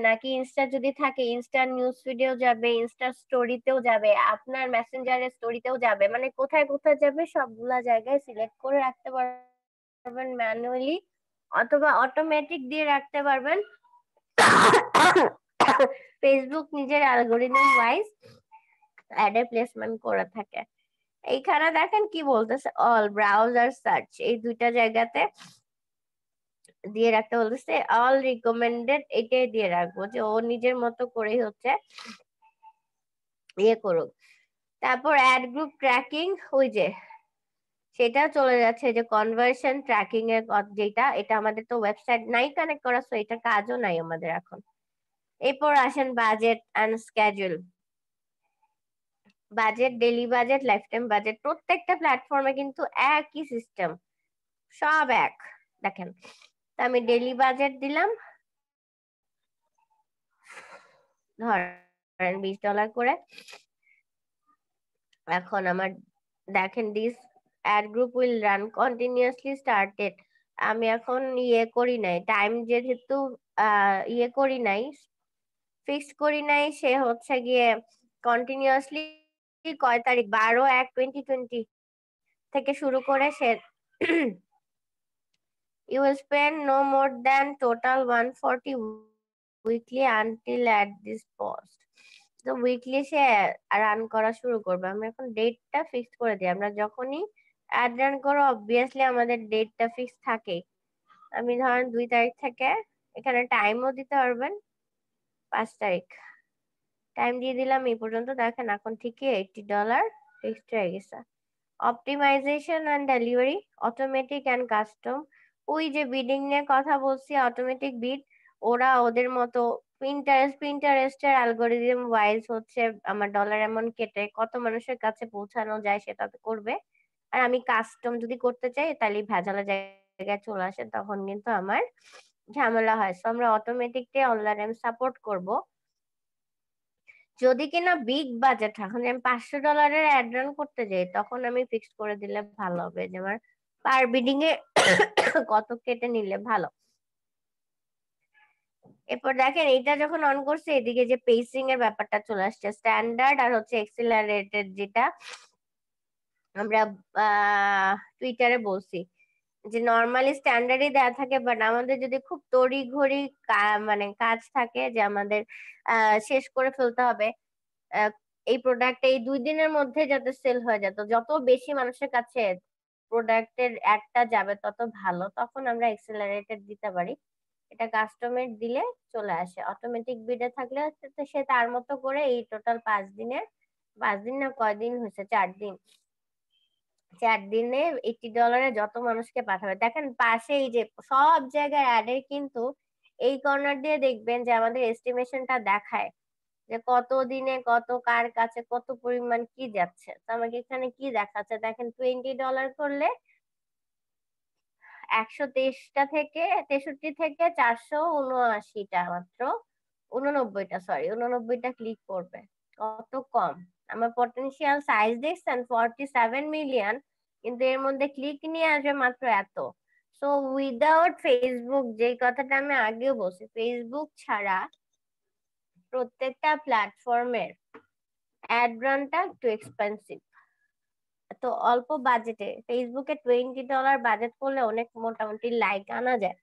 [SPEAKER 2] নাকি ইনস্টা যদি থাকে ইনস্টা নিউজ ফিডেও যাবে, ইনস্টা স্টোরিতেও যাবে, আপনার মেসেঞ্জারের স্টোরিতেও যাবে, মানে কোথায় কোথায় যাবে সবগুলা জায়গায় সিলেক্ট করে রাখতে পারবেন ম্যানুয়ালি, অথবা অটোমেটিক দিয়ে রাখতে পারবেন। ফেসবুক নিজের অ্যালগোরিদম ওয়াইজ অ্যাডের প্লেসমেন্ট করে থাকে। এইখানে দেখেন কি বলতেছে, অল ব্রাউজার সার্চ, এই দুইটা জায়গাতে দিয়ে রাখতে বলতেছে। অল রিকমেন্ডেড এটাই দিয়ে রাখবো, যে ও নিজের মতো করেই হচ্ছে ইয়ে করুক। তারপর অ্যাড গ্রুপ ট্র্যাকিং, ওই যে সেটা চলে যাচ্ছে, যে কনভার্সন ট্র্যাকিং এর যেটা, এটা আমাদের তো ওয়েবসাইট নাই কানেক্ট করা, সো এটা কাজও নাই আমাদের এখন। এরপর আসেন budget and schedule. Budget, daily budget, lifetime budget, প্রত্যেকটা প্ল্যাটফর্মে কিন্তু একই সিস্টেম, সব এক। দেখেন আমি ডেইলি বাজেট দিলাম ধরেন $20 করে। এখন আমার দেখেন this add group will run continuously started. আমি এখন ইয়ে করি নাই, টাইম যেহেতু ইয়ে করি নাই, ফিক্সড করি নাই, সে হচ্ছে গিয়ে কন্টিনিউয়াসলি কয় তারিখ 12/1/2020 থেকে শুরু করে সে you will spend no more than total 140 weekly until at this post. তো উইকলি সে রান করা শুরু করবে। আমরা এখন ডেটটা ফিক্সড করে দিই। আমরা যখনই অ্যাড রান করো অবভিয়াসলি আমাদের ডেটটা ফিক্স থাকে। আমি ধরেন 2 তারিখ থেকে, এখানে টাইমও দিতে পারবেন, 5 তারিখ টাইম দিয়ে দিলাম এই পর্যন্ত। দেখেন এখন ঠিকই $80 ফিক্সড হয়ে গেছে। Optimisation and delivery, automatic and custom, ওই যে বিডিং নিয়ে কথা বলছি, অটোমেটিক বিড, ওরা ওদের মতো পিন্টারেস্টের অ্যালগোরিদম ওয়াইজ হচ্ছে আমার ডলার অ্যামাউন্ট কেটে কত মানুষের কাছে পৌঁছানো যায় সেটা করবে। আর আমি কাস্টম যদি করতে চাই তাহলে ভেজালের জায়গায় চলে আসে, তখন কিন্তু আমার ঝামেলা হয়। সো আমরা অটোমেটিকলি অনলাইন সাপোর্ট করব। যদি কিনা বিগ বাজেট, এখন আমি $500 অ্যাড রান করতে যাই, তখন আমি ফিক্সড করে দিলে ভালো হবে, যে আমার পার বিডিং এ কত কেটে নিলে ভালো। এরপর দেখেন এইটা যখন অন করছে, এদিকে যে পেসিং এর ব্যাপারটা চলে আসছে, স্ট্যান্ডার্ড আর হচ্ছে এক্সিলারেটেড, যেটা আমরা টুইটারে বলছি যে নরমালি স্ট্যান্ডার্ডই দেওয়া থাকে, বাট আমাদের যদি খুব তড়িঘড়ি মানে কাজ থাকে যে আমাদের শেষ করে ফেলতে হবে এই প্রোডাক্ট এই 2 দিনের মধ্যে যাতে সেল হয়ে যায়, তো যত বেশি মানুষের কাছে প্রোডাক্টের অ্যাডটা যাবে তত ভালো, তখন আমরা এক্সিলারেটেড দিতে পারি। এটা কাস্টমের দিলে চলে আসে। অটোমেটিক বিডে থাকলে সে তার মতো করে এই টোটাল 5 দিন না কয়দিন হয়েছে, 4 দিন, 4 দিনে $80 যত মানুষকে পাঠাবে। দেখেন পাশে এই যে সব জায়গায় অ্যাডের কিন্তু এই কর্নার দিয়ে দেখবেন যে আমাদের এস্টিমেশনটা দেখায় যে কত দিনে কত কার কাছে কত পরিমাণ কি যাচ্ছে। তো আমাকে এখানে কি দেখাচ্ছে দেখেন, $20 করলে 123টা থেকে 63 থেকে 479টা মাত্র 89টা ক্লিক করবে। কত কম। আমার পটেনশিয়াল সাইজ দেখছেন 47 মিলিয়ন, কিন্তু এর মধ্যে ক্লিক নিয়ে আসবে মাত্র এত। সো উইদাউট ফেসবুক, যে কথাটা আমি আগেও বলছি, ফেসবুক ছাড়া প্রত্যেকটা প্ল্যাটফর্মের অ্যাড রানটা একটু এক্সপেন্সিভ। এত অল্প বাজেটে ফেসবুকে $20 বাজেট করলে অনেক মোটামুটি লাইক আনা যায়।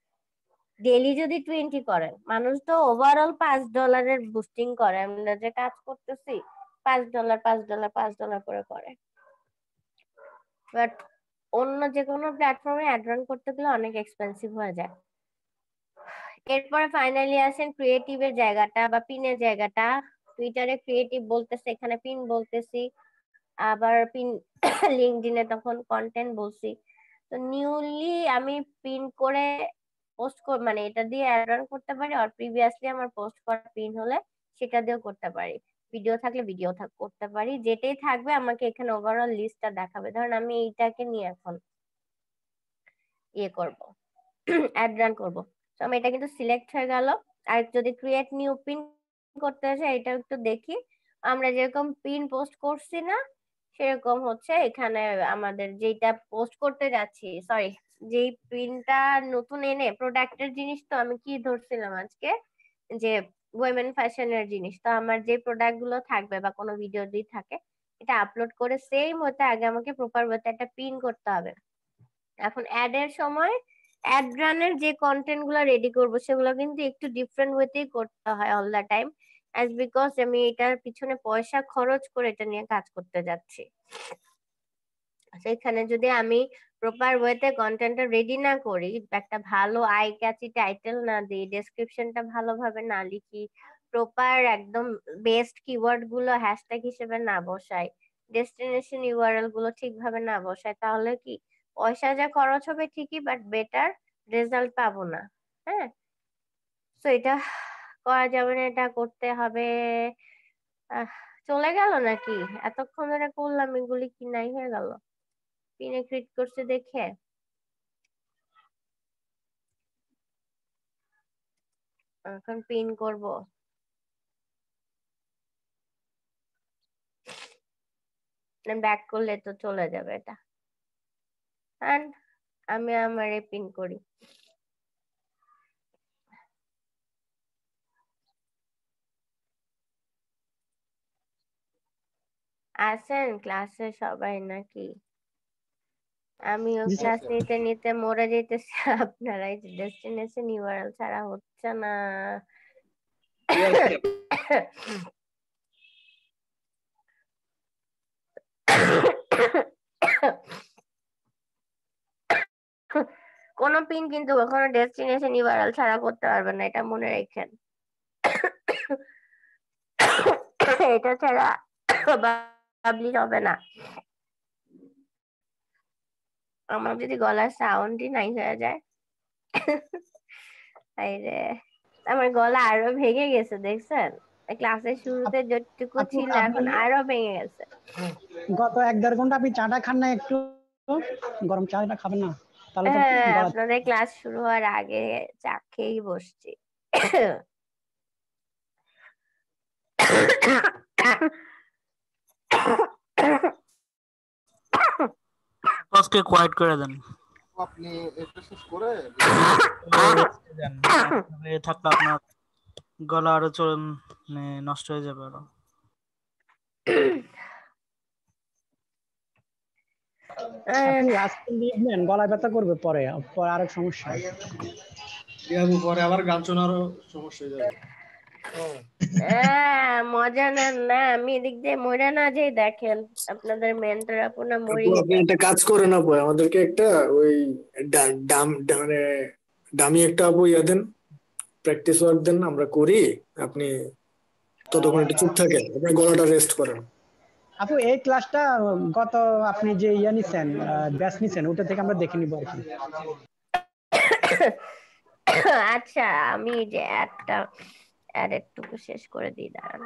[SPEAKER 2] ডেইলি যদি 20 করেন, মানুষ তো ওভারঅল $5 বুস্টিং করে। আমরা যে কাজ করতেছি $5 $5 $5 করে বাট অন্য যে কোনো প্ল্যাটফর্মে অ্যাড রান করতে গেলে অনেক এক্সপেন্সিভ হয়ে যায়। এরপরে ফাইনালি আসেন ক্রিয়েটিভের জায়গাটা বা পিনের জায়গাটা। টুইটারে ক্রিয়েটিভ বলতেছে, এখানে পিন বলতেছি, আবার পিন লিঙ্কডইনে তখন কন্টেন্ট বলছি। তো নিউলি আমি পিন করে পোস্ট মানে এটা দিয়ে অ্যাড রান করতে পারি, আর প্রিভিয়াসলি আমার পোস্ট করা পিন হলে সেটা দিয়েও করতে পারি, ভিডিও থাকলে ভিডিও করতে পারি। যেটাই থাকবে আমাকে এখানে ওভারঅল লিস্টটা দেখাবে। ধরেন আমি এইটাকে নিয়ে এখন ইয়ে করব, অ্যাড রান করবো, তো আমি এটা কিন্তু সিলেক্ট হয়ে গেল। আর যদি ক্রিয়েট নিউ পিন করতে আসে এটা একটু দেখি, আমরা যেরকম পিন পোস্ট করছি না সেরকম হচ্ছে এখানে আমাদের যেটা পোস্ট করতে যাচ্ছি, সরি যেই পিনটা নতুন এনে প্রোডাক্টের জিনিস, তো আমি কি ধরছিলাম আজকে যে ওয়েমেন ফ্যাশনের জিনিস, তো আমার যে প্রোডাক্ট গুলো থাকবে বা কোনো ভিডিও যদি থাকে এটা আপলোড করে সেম হতে আগে আমাকে প্রপার ওয়েতে একটা পিন করতে হবে। এখন অ্যাড এর সময় অ্যাড রানের যে কন্টেন্ট গুলো রেডি করবো সেগুলো কিন্তু একটু ডিফারেন্ট ওয়েতেই করতে হয় all the time, as because আমি এটার পিছনে পয়সা খরচ করে এটা নিয়ে কাজ করতে যাচ্ছি। সেখানে যদি আমি প্রপার ওয়েতে কন্টেন্টটা রেডি না করি, একটা ভালো আই ক্যাচি টাইটেল না দিই, ডেসক্রিপশনটা ভালোভাবে না লিখি, প্রপার একদম বেস্ট কিওয়ার্ড গুলো হ্যাশট্যাগ হিসেবে না বসাই, ডেস্টিনেশন ইউআরএল গুলো ঠিকভাবে না বসাই, তাহলে কি পয়সা যা খরচ হবে ঠিকই, বাট বেটার রেজাল্ট পাবো না। হ্যাঁ, তো এটা করা যাবে না, এটা করতে হবে। চলে গেল নাকি? এতক্ষণ ধরে করলাম এগুলি কি নাই হয়ে গেল? পিনে ক্লিক করছে দেখে এখন পিন করব। ব্যাক করলে তো চলে যাবে এটা, এন্ড আমি আমার পিন করি। আছেন ক্লাসে সবাই নাকি? আমিও ক্লাস নিতে নিতে মরে যেতেছি, আপনারা এই ডেস্টিনেশন ইউআরএল ছাড়া হচ্ছে না। কোন পিন কিন্তু কখনো ডেস্টিনেশন ইউআরএল ছাড়া করতে পারবেন না, এটা মনে রাখেন। এটা ছাড়া পাবলিশ হবে না। আমার যদি গলার সাউন্ডই নাই হয়ে যায়, আরে আমার গলা আরো ভেঙে গেছে, দেখছেন? ক্লাসের শুরুতে যতটুকু ছিল এখন আরো ভেঙে গেছে।
[SPEAKER 10] গত 1-1.5 ঘন্টা আপনি চাটা খান না? একটু গরম চাটা খাবেন না? তাহলে তো
[SPEAKER 2] হ্যাঁ,
[SPEAKER 10] গলা
[SPEAKER 2] আপনাদের ক্লাস শুরু হওয়ার আগে চা খেয়েই বসছি।
[SPEAKER 1] বসকে কোয়াইট করে দেন।
[SPEAKER 3] আপনি এটা শেষ করে
[SPEAKER 1] থাকলে আপনার গলা আরো নষ্ট হয়ে যাবে আরো।
[SPEAKER 10] আপনি আজকে লিখবেন, গলা ব্যথা করবে পরে আরেক সমস্যা।
[SPEAKER 11] পরে আবার গান শোনারও সমস্যা হয়ে যাবে।
[SPEAKER 2] মজা নেন না, আমি এদিক দিয়ে মরে না যাই। দেখেন আপনাদের মেন্টর আপনা মরি।
[SPEAKER 14] আপনি একটা কাজ করেন আপু, আমাদেরকে একটা ওই মানে ডামি একটা আপু ইয়া দেন, প্র্যাকটিস ওয়ার্ক দেন, আমরা করি। আপনি ততক্ষণ একটু চুপ থাকেন, আপনি গলাটা রেস্ট করেন।
[SPEAKER 10] আপু এই ক্লাসটা গত আপনি যে ইয়া নিছেন, ব্যাচ নিছেন, ওটা থেকে আমরা দেখে নিব আর কি।
[SPEAKER 2] আচ্ছা, আমি যে অ্যাড একটু শেষ করে দিই, দাঁড়ান।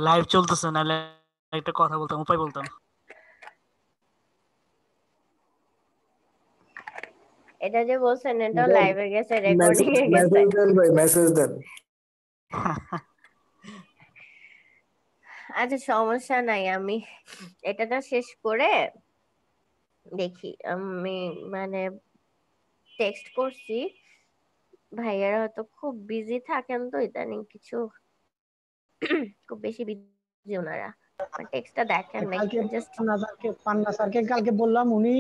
[SPEAKER 1] লাইভ চলতেছে, নাহলে একটা কথা বলতাম, উপায় বলতাম।
[SPEAKER 2] এটা যে বলছেন এটা লাইভে গেছে, রেকর্ডিং এ গেছে।
[SPEAKER 14] মেসেজ দেন ভাই, মেসেজ দেন।
[SPEAKER 2] আচ্ছা সমস্যা নাই, আমি এটাটা শেষ করে দেখি। আমি মানে টেক্সট করছি, ভাইয়ারা হয়তো খুব বিজি থাকেন তো ইদানিং, কিছু খুব বেশি যে ওনারা টেক্সটটা দেখেন নাই
[SPEAKER 4] কালকে
[SPEAKER 2] জাস্ট
[SPEAKER 4] পান্না স্যারকে কালকে বললাম, উনি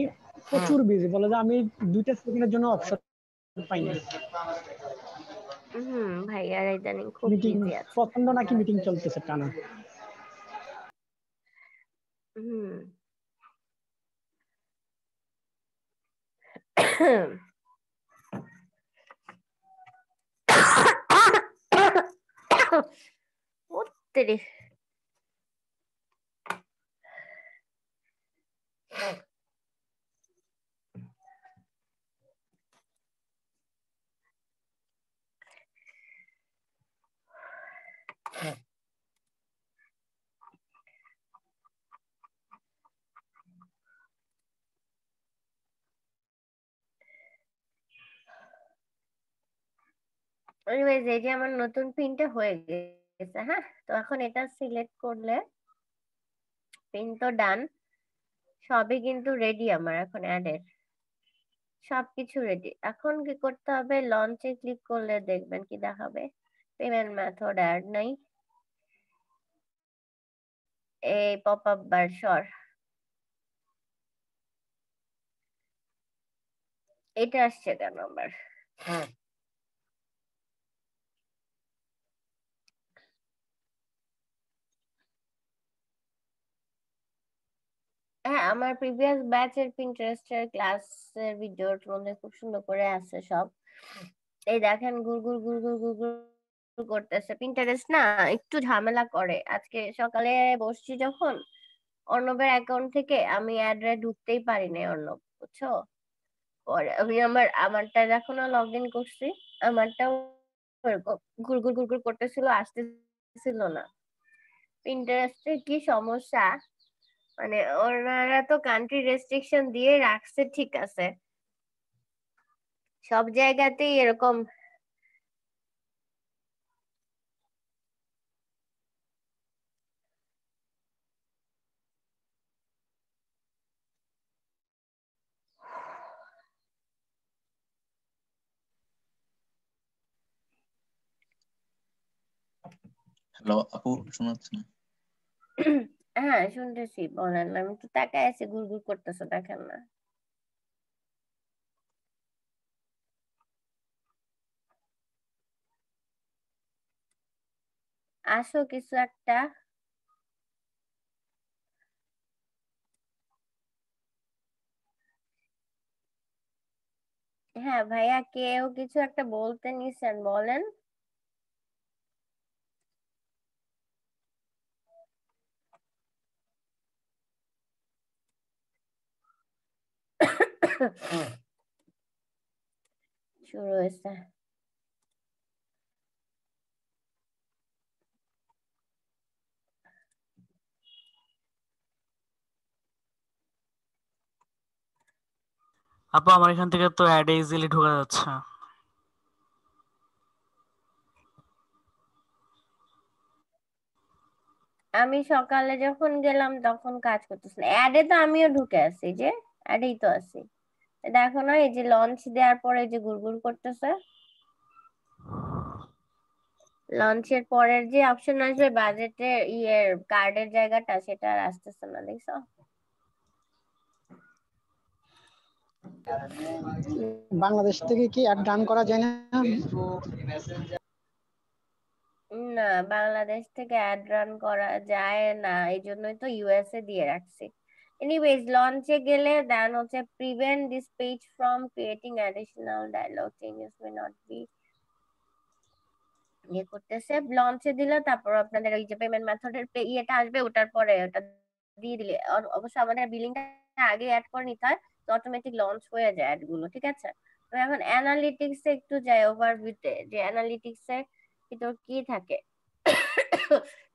[SPEAKER 4] প্রচুর বিজি, বলে যে আমি 2টা সেকেন্ডের জন্য অপশন পাইনি।
[SPEAKER 2] ভাইয়ারা ইদানিং খুব
[SPEAKER 4] মিটিং
[SPEAKER 2] বিজি আছে।
[SPEAKER 4] প্রচন্ড নাকি মিটিং চলতেছে টানা।
[SPEAKER 2] ওত্তেরি এনিওয়েজ এই যে আমার নতুন পিনটা হয়ে গেছে। হ্যাঁ, তো এখন এটা সিলেক্ট করলে পিন তো ডান, সবই কিন্তু রেডি আমার এখন অ্যাডের সবকিছু রেডি। এখন কি করতে হবে, লঞ্চে ক্লিক করলে দেখবেন কি দেখাবে, পেমেন্ট মেথড অ্যাড নাই, এই পপ আপ বার সর, এটা আসছে কেন আবার? হ্যাঁ, আমার প্রিভিয়াস ব্যাচের পিন্টারেস্টের ক্লাসের ভিডিওর মধ্যে খুব সুন্দর করে আছে সব। এই দেখেন গুড়গুড় গুড়গুড় গুড়গুড় করতেছে। পিন্টারেস্ট না একটু ঝামেলা করে। আজকে সকালে বসছি যখন, অর্ণবের অ্যাকাউন্ট থেকে আমি অ্যাডে ঢুকতেই পারি না অর্ণব, বুঝছো? পরে আমি আমারটা যখন লগ ইন করছি, আমারটাও গুড়গুড় গুড়গুড় করতেছিল, আসতেছিল না। পিন্টারেস্টের কি সমস্যা, মানে ওনারা তো কান্ট্রি রেস্ট্রিকশন দিয়ে রাখছে, ঠিক আছে, সব জায়গাতেই এরকম।
[SPEAKER 7] হ্যালো আপু, শোনা যাচ্ছে না?
[SPEAKER 2] হ্যাঁ শুনতেছি, বলেন। আমি তো তাকায় আছি, গুড়গুড় করতেছে, দেখেন না? আসো কিছু একটা। হ্যাঁ ভাইয়া, কেউ কিছু একটা বলতে নিছেন, বলেন। শুরু হয়েছে।
[SPEAKER 1] আপু আমার এখান থেকে তো অ্যাড ইজিলি ঢোকা যাচ্ছে।
[SPEAKER 2] আমি সকালে যখন গেলাম তখন কাজ করতেছিল, অ্যাডে তো আমিও ঢুকে আছি, যে অ্যাডেই তো আছি। দেখো না, এই যে লঞ্চ দেওয়ার পরে যে গুড়গুড় করতেছে, লঞ্চের পরের যে অপশন আসবে বাজেটের ইয়ের কার্ডের জায়গাটা, সেটা আর আসতেছে না, দেখছো?
[SPEAKER 10] বাংলাদেশ থেকে কি অ্যাড রান করা যায় না?
[SPEAKER 2] না, বাংলাদেশ থেকে অ্যাড রান করা যায় না, এই জন্যই তো ইউএসএ দিয়ে রাখছি। এনিওয়েজ, লঞ্চে গেলে দেন হচ্ছে prevent this page from creating additional dialogue changes may not be ইয়ে করতেছে। লঞ্চে দিলে তারপর আপনাদের ওই যে পেমেন্ট মেথডের ইয়েটা আসবে, ওটার পরে ওটা দিয়ে দিলে, অবশ্য আমাদের বিলিংটা আগে অ্যাড করে নিতে হয়, তো অটোমেটিক লঞ্চ হয়ে যায় অ্যাড গুলো, ঠিক আছে? তো এখন অ্যানালিটিক্স এ একটু যাই, ওভারভিউতে, যে অ্যানালিটিক্স এর ভিতর কি থাকে।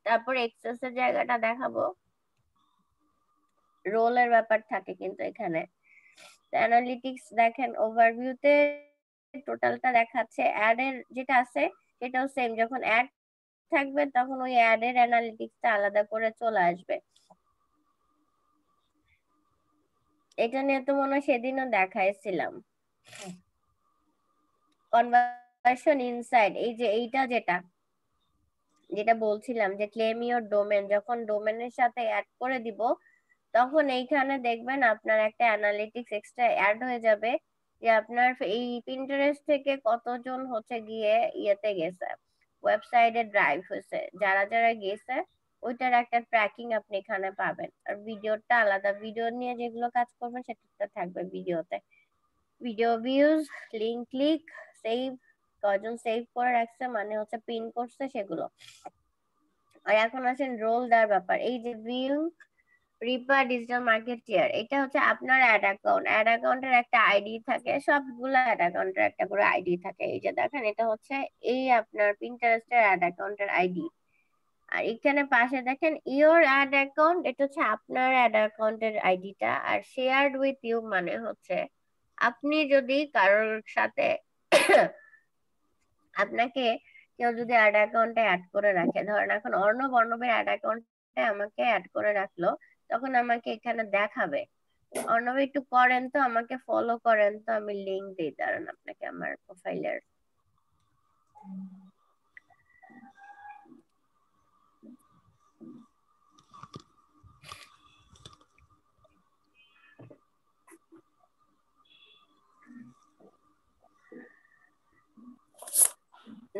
[SPEAKER 2] তারপর এক্সেস এর জায়গাটা দেখাবো, রোলের ব্যাপার থাকে কিন্তু এখানে। অ্যানালিটিক্স দেখেন, ওভারভিউতে টোটালটা দেখাচ্ছে, অ্যাড এর যেটা আছে সেটাও সেম, যখন অ্যাড থাকবে তখন ওই অ্যাড এর অ্যানালিটিক্সটা আলাদা করে চলে আসবে। এটা নিয়ে তো মনে হয় সেদিনও দেখাইছিলাম, কনভার্সন ইনসাইড, এই যে এইটা যেটা যেটা বলছিলাম যে ক্লেম ইওর ডোমেন, যখন ডোমেনের সাথে অ্যাড করে দিব তখন এইখানে দেখবেন আপনার একটা অ্যানালিটিক্স এক্সট্রা অ্যাড হয়ে যাবে যে আপনার এই পিন্টারেস্ট থেকে কতজন হচ্ছে গিয়ে ইয়েতে গেছে, ওয়েবসাইটে ড্রাইভ হয়েছে, যারা যারা গেছে ওইটার একটা ট্র্যাকিং আপনি এখানে পাবেন। আর ভিডিওটা আলাদা, ভিডিও নিয়ে যেগুলো কাজ করবেন সেটা থাকবে ভিডিওতে। Video views, link click, save, কজন সেভ করে রাখছে মানে হচ্ছে পিন করছে সেগুলো। আর এখন আছেন রোল দেওয়ার ব্যাপার। এই যে ভিউ রিপা ডিজিটাল মার্কেটিয়ার, এটা হচ্ছে আপনার অ্যাড অ্যাকাউন্ট। অ্যাড অ্যাকাউন্টের একটা আইডি থাকে, সবগুলো অ্যাড অ্যাকাউন্টের একটা করে আইডি থাকে। এই যে দেখেন এটা হচ্ছে এই আপনার পিন্টারেস্টের অ্যাড অ্যাকাউন্টের আইডি। আর এখানে পাশে দেখেন ইওর অ্যাড অ্যাকাউন্ট, এটা হচ্ছে আপনার অ্যাড অ্যাকাউন্টের আইডিটা। আর শেয়ার্ড উইথ ইউ মানে হচ্ছে আপনি যদি কারোর সাথে আপনাকে কেউ যদি অ্যাড অ্যাকাউন্টে অ্যাড করে রাখে, ধরেন এখন অর্ণবের অ্যাড অ্যাকাউন্টে আমাকে অ্যাড করে রাখলো, তখন আমাকে এখানে দেখাবে। অর্ণব একটু করেন তো, আমাকে ফলো করেন তো, আমি লিংক দিই দাঁড়ান আপনাকে আমার প্রোফাইলের।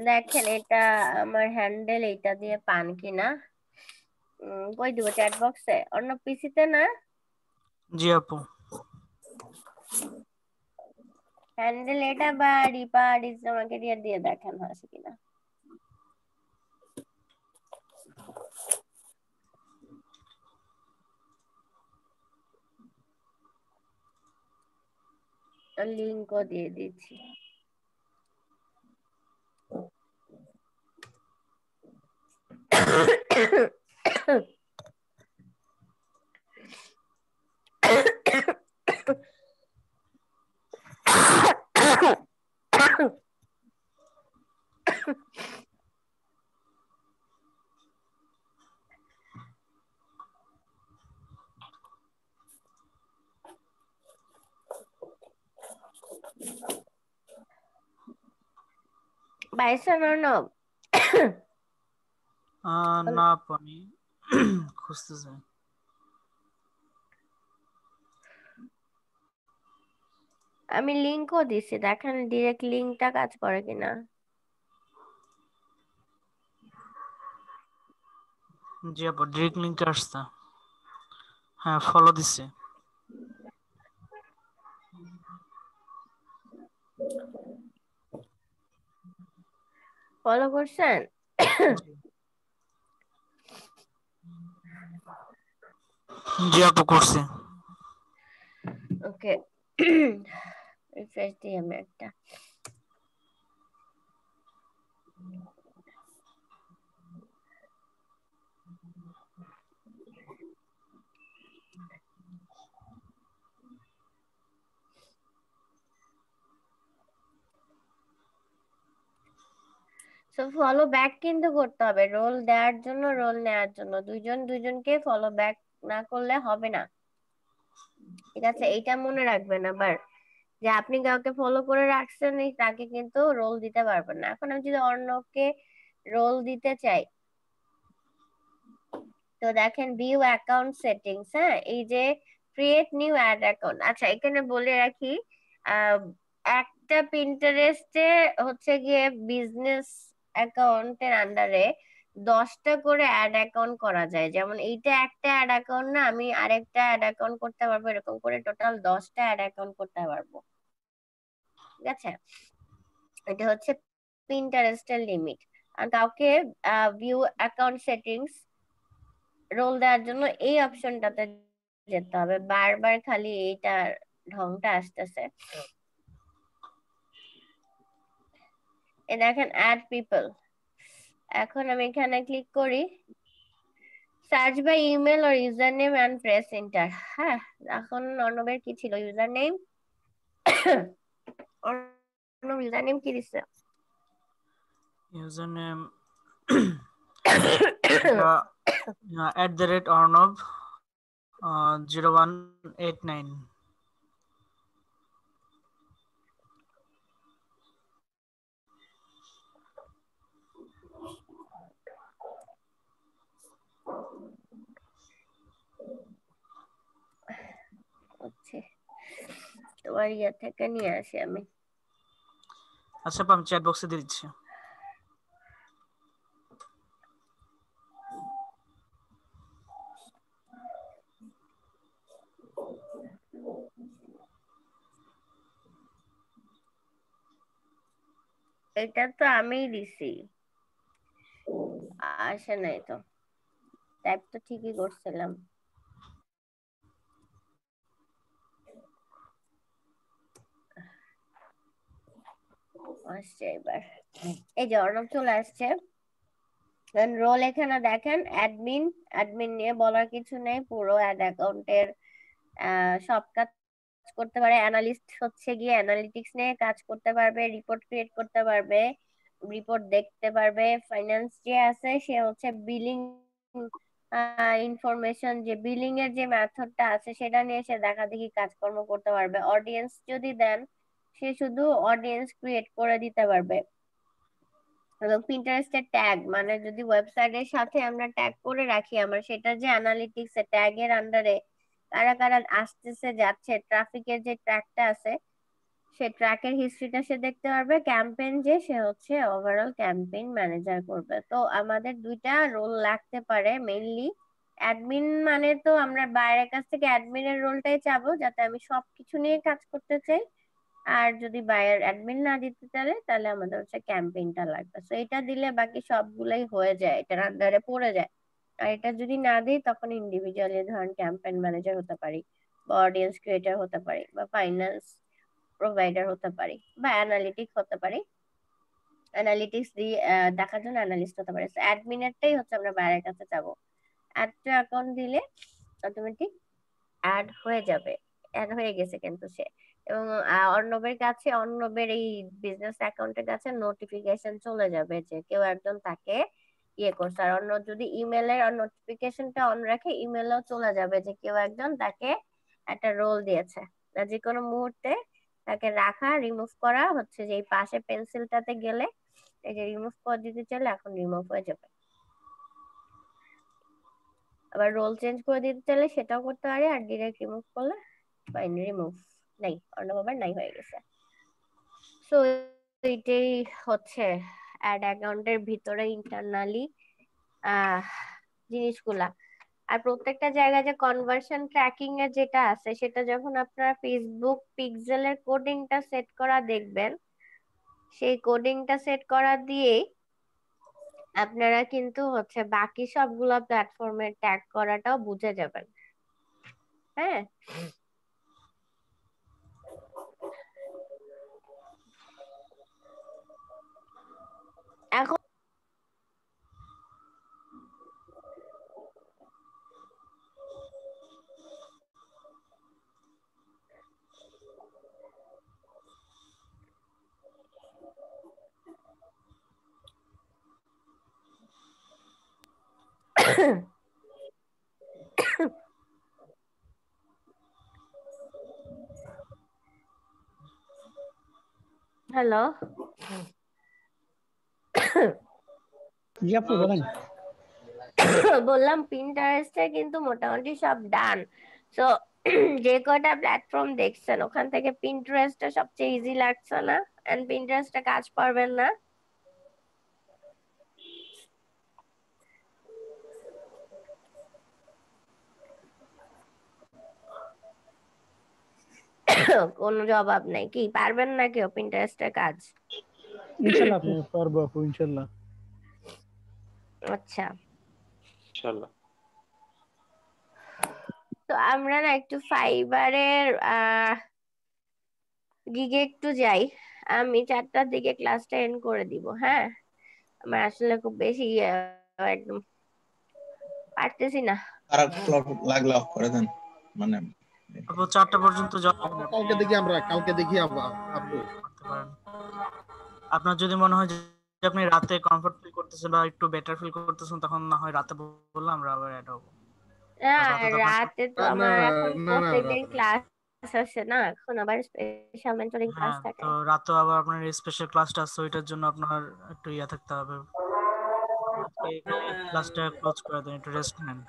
[SPEAKER 2] দেখেন এটা আমার হ্যান্ডেল, এটা দিয়ে পান কিনা। কই দিব, চ্যাট বক্সে? অন্য পিসিতে না?
[SPEAKER 1] জি আপু।
[SPEAKER 2] হ্যান্ডেল এটা বা রিপা ডিজিটাল মার্কেটিয়ার দিয়ে দেখেন আছে কিনা। লিংকও দিয়ে দিচ্ছি। পাইছেন অর্ণব?
[SPEAKER 1] না আপু, আমি খুঁজতেছি।
[SPEAKER 2] আমি লিংকও দিছি, দেখেন ডিরেক্ট লিংকটা কাজ করে কিনা।
[SPEAKER 1] জি আপু, ডিরেক্ট লিংক আসছে। হ্যাঁ, ফলো দিছে।
[SPEAKER 2] ফলো করছেন?
[SPEAKER 1] জি আপু, করছি।
[SPEAKER 2] ওকে, রিফ্রেশ দিই আমি একটা। সো ফলো ব্যাক কিন্তু করতে হবে, রোল দেওয়ার জন্য, রোল নেওয়ার জন্য দুইজন দুইজনকে ফলো ব্যাক না করলে হবে না, ঠিক আছে? এইটা মনে রাখবেন আবার, যে আপনি কাউকে ফলো করে রাখছেন তাকে কিন্তু রোল দিতে পারবেন না। এখন আমি যদি অন্যকে রোল দিতে চাই, তো দেখেন ভিউ অ্যাকাউন্ট সেটিংস, হ্যাঁ এই যে ক্রিয়েট নিউ অ্যাড অ্যাকাউন্ট। আচ্ছা এখানে বলে রাখি, একটা পিন্টারেস্টে হচ্ছে গিয়ে বিজনেস অ্যাকাউন্টের আন্ডারে 10টা করে অ্যাড অ্যাকাউন্ট করা যায়। যেমন এইটা একটা অ্যাড অ্যাকাউন্ট না, আমি আরেকটা অ্যাড অ্যাকাউন্ট করতে পারবো, এরকম করে টোটাল 10টা অ্যাড অ্যাকাউন্ট করতে পারবো, ঠিক আছে? এটা হচ্ছে পিন্টারেস্টের লিমিট। আর কাউকে ভিউ অ্যাকাউন্ট সেটিংস রোল দেওয়ার জন্য এই অপশনটাতে যেতে হবে। বারবার খালি এইটার ঢংটা আসতেছে। এ দেখেন অ্যাড পিপল, এখন আমি এখানে ক্লিক করি, search by email or username and press enter. হ্যাঁ, এখন অর্ণবের কি ছিল username? Arnab username কি দিছে?
[SPEAKER 1] Username @Arnab 0189।
[SPEAKER 2] তোমার ইয়ে থেকে নিয়ে আসি আমি।
[SPEAKER 1] আচ্ছা আমি চ্যাট বক্সে দিয়ে দিচ্ছি।
[SPEAKER 2] এটা তো আমিই দিছি, আসে নাই তো। টাইপ তো ঠিকই করছিলাম। আসছে এবার, এই যে অর্ণব চলে আসছে। রোল এখানে দেখেন অ্যাডমিন, অ্যাডমিন নিয়ে বলার কিছু নেই, পুরো অ্যাড অ্যাকাউন্টের সব কাজ করতে পারে। অ্যানালিস্ট হচ্ছে গিয়ে অ্যানালিটিক্স নিয়ে কাজ করতে পারবে, রিপোর্ট ক্রিয়েট করতে পারবে, রিপোর্ট দেখতে পারবে। ফাইন্যান্স যে আছে সে হচ্ছে বিলিং ইনফরমেশন, যে বিলিং এর যে মেথডটা আছে সেটা নিয়ে সে দেখা দেখি কাজকর্ম করতে পারবে। অডিয়েন্স যদি দেন সে শুধু অডিয়েন্স ক্রিয়েট করে দিতে পারবে। এবং পিন্টারেস্টের ট্যাগ, মানে যদি ওয়েবসাইটের সাথে আমরা ট্যাগ করে রাখি, আমরা সেটা যে অ্যানালিটিক্স এর ট্যাগ এর আন্ডারে কারা কারা আসতেছে যাচ্ছে, ট্রাফিকের যে ট্র্যাকটা আছে সে ট্র্যাকের হিস্ট্রিটা সে দেখতে পারবে। ক্যাম্পেইন যে সে হচ্ছে ওভারঅল ক্যাম্পেইন ম্যানেজার করবে। তো আমাদের দুইটা রোল লাগতে পারে মেইনলি। অ্যাডমিন মানে তো আমরা বাইরের কাছ থেকে অ্যাডমিনের রোলটাই চাবো, যাতে আমি সবকিছু নিয়ে কাজ করতে চাই। আর যদি বায়ার অ্যাডমিন না দিতে চাইলে তাহলে আমাদের হচ্ছে ক্যাম্পেইনটা লাগবে। তো এটা দিলে বাকি সবগুলাই হয়ে যায়, এটার আন্ডারে পড়ে যায়। আর এটা যদি না দিই তখন ইন্ডিভিজুয়ালি ধরেন ক্যাম্পেইন ম্যানেজার হতে পারি, বা অডিয়েন্স ক্রিয়েটর হতে পারি, বা ফাইন্যান্স প্রোভাইডার হতে পারি, বা অ্যানালিটিক্স হতে পারি। অ্যানালিটিক্স দিয়ে দেখার জন্য অ্যানালিস্ট হতে পারে। অ্যাডমিনেরটাই হচ্ছে আমরা বাইরের কাছে যাবো। অ্যাড টু অ্যাকাউন্ট দিলে অটোমেটিক অ্যাড হয়ে যাবে, অ্যাড হয়ে গেছে কিন্তু সে। এবং অর্ণবের কাছে, অর্ণবের এই বিজনেস অ্যাকাউন্টের কাছে নোটিফিকেশন চলে যাবে যে কেউ একজন তাকে ইয়ে করছে। আর অন্য যদি ইমেলের নোটিফিকেশনটা অন রাখে, ইমেলও চলে যাবে যে কেউ একজন তাকে একটা রোল দিয়েছে। যে কোনো মুহূর্তে তাকে রাখা, রিমুভ করা হচ্ছে, যে এই পাশে পেন্সিলটাতে গেলে এই যে রিমুভ করে দিতে চাইলে এখন রিমুভ হয়ে যাবে। আবার রোল চেঞ্জ করে দিতে চাইলে সেটাও করতে পারে, আর ডিরেক্ট রিমুভ করলে ফাইন, রিমুভ নাই, অর্ণব আবার নাই হয়ে গেছে। সো এইটাই হচ্ছে অ্যাড অ্যাকাউন্টের ভিতরে ইন্টারনালি জিনিসগুলা। আর প্রত্যেকটা জায়গায় যে কনভার্সন ট্র্যাকিং এর যেটা আছে, সেটা যখন আপনারা ফেসবুক পিক্সেলের কোডিংটা সেট করা দেখবেন, সেই কোডিংটা সেট করা দিয়ে আপনারা কিন্তু হচ্ছে বাকি সবগুলা প্ল্যাটফর্মে ট্যাগ করাটাও বুঝে যাবেন। হ্যাঁ, এখন হ্যালো,
[SPEAKER 10] জি আপু বলেন।
[SPEAKER 2] বললাম পিন্টারেস্টে কিন্তু মোটামুটি সব ডান। তো যে কয়টা প্ল্যাটফর্ম দেখছেন ওখান থেকে পিন্টারেস্টটা সবচেয়ে ইজি লাগছে না? এন্ড পিন্টারেস্টে কাজ পারবেন না? কোনো জবাব নাই, কি পারবেন না কেউ পিন্টারেস্টের কাজ?
[SPEAKER 10] ইনশাআল্লাহ আপু
[SPEAKER 6] পারবো আপু ইনশাআল্লাহ।
[SPEAKER 2] আচ্ছা,
[SPEAKER 9] ইনশাআল্লাহ।
[SPEAKER 2] তো আমরা না একটু ফাইবারের গিগে একটু যাই। আমি 4টার দিকে ক্লাসটা এন্ড করে দিব। হ্যাঁ, আমার আসলে খুব বেশি একদম পারতেছি না।
[SPEAKER 7] খারাপ লাগলে অফ করে দেন, মানে
[SPEAKER 1] আপু 4টা পর্যন্ত
[SPEAKER 3] কালকে দেখি আপু
[SPEAKER 1] করতে পারেন। আপনার যদি মনে হয় যে আপনি রাতে কমফর্ট ফিল করতেছেন বা একটু বেটার ফিল করতেছেন, তখন না হয় রাতে বললাম, আমরা আবার অ্যাড হবো।
[SPEAKER 2] রাতে তো আমার এখন প্রত্যেকদিন ক্লাস আছে না, এখন আবার স্পেশাল মেন্টরিং ক্লাস
[SPEAKER 1] হ্যাঁ,
[SPEAKER 2] থাকে।
[SPEAKER 1] তো রাতে আবার আপনার স্পেশাল ক্লাসটা আছে, ওইটার জন্য আপনার একটু ইয়া থাকতে হবে। আজকে এখানে ক্লাসটা ক্লোজ করে দেন, একটু রেস্ট নেন।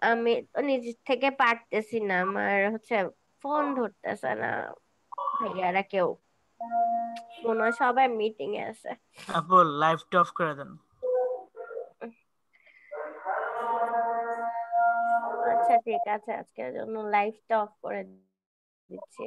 [SPEAKER 2] আমি তো নিজের থেকে পারতেছি না, আমার হচ্ছে ফোন ধরতেছে না ভাইয়ারা কেউ, মনে হয় সবাই মিটিং এ আছে।
[SPEAKER 1] আপু লাইভটা অফ করে দেন।
[SPEAKER 2] আচ্ছা ঠিক আছে, আজকের জন্য লাইভটা অফ করে দিচ্ছি।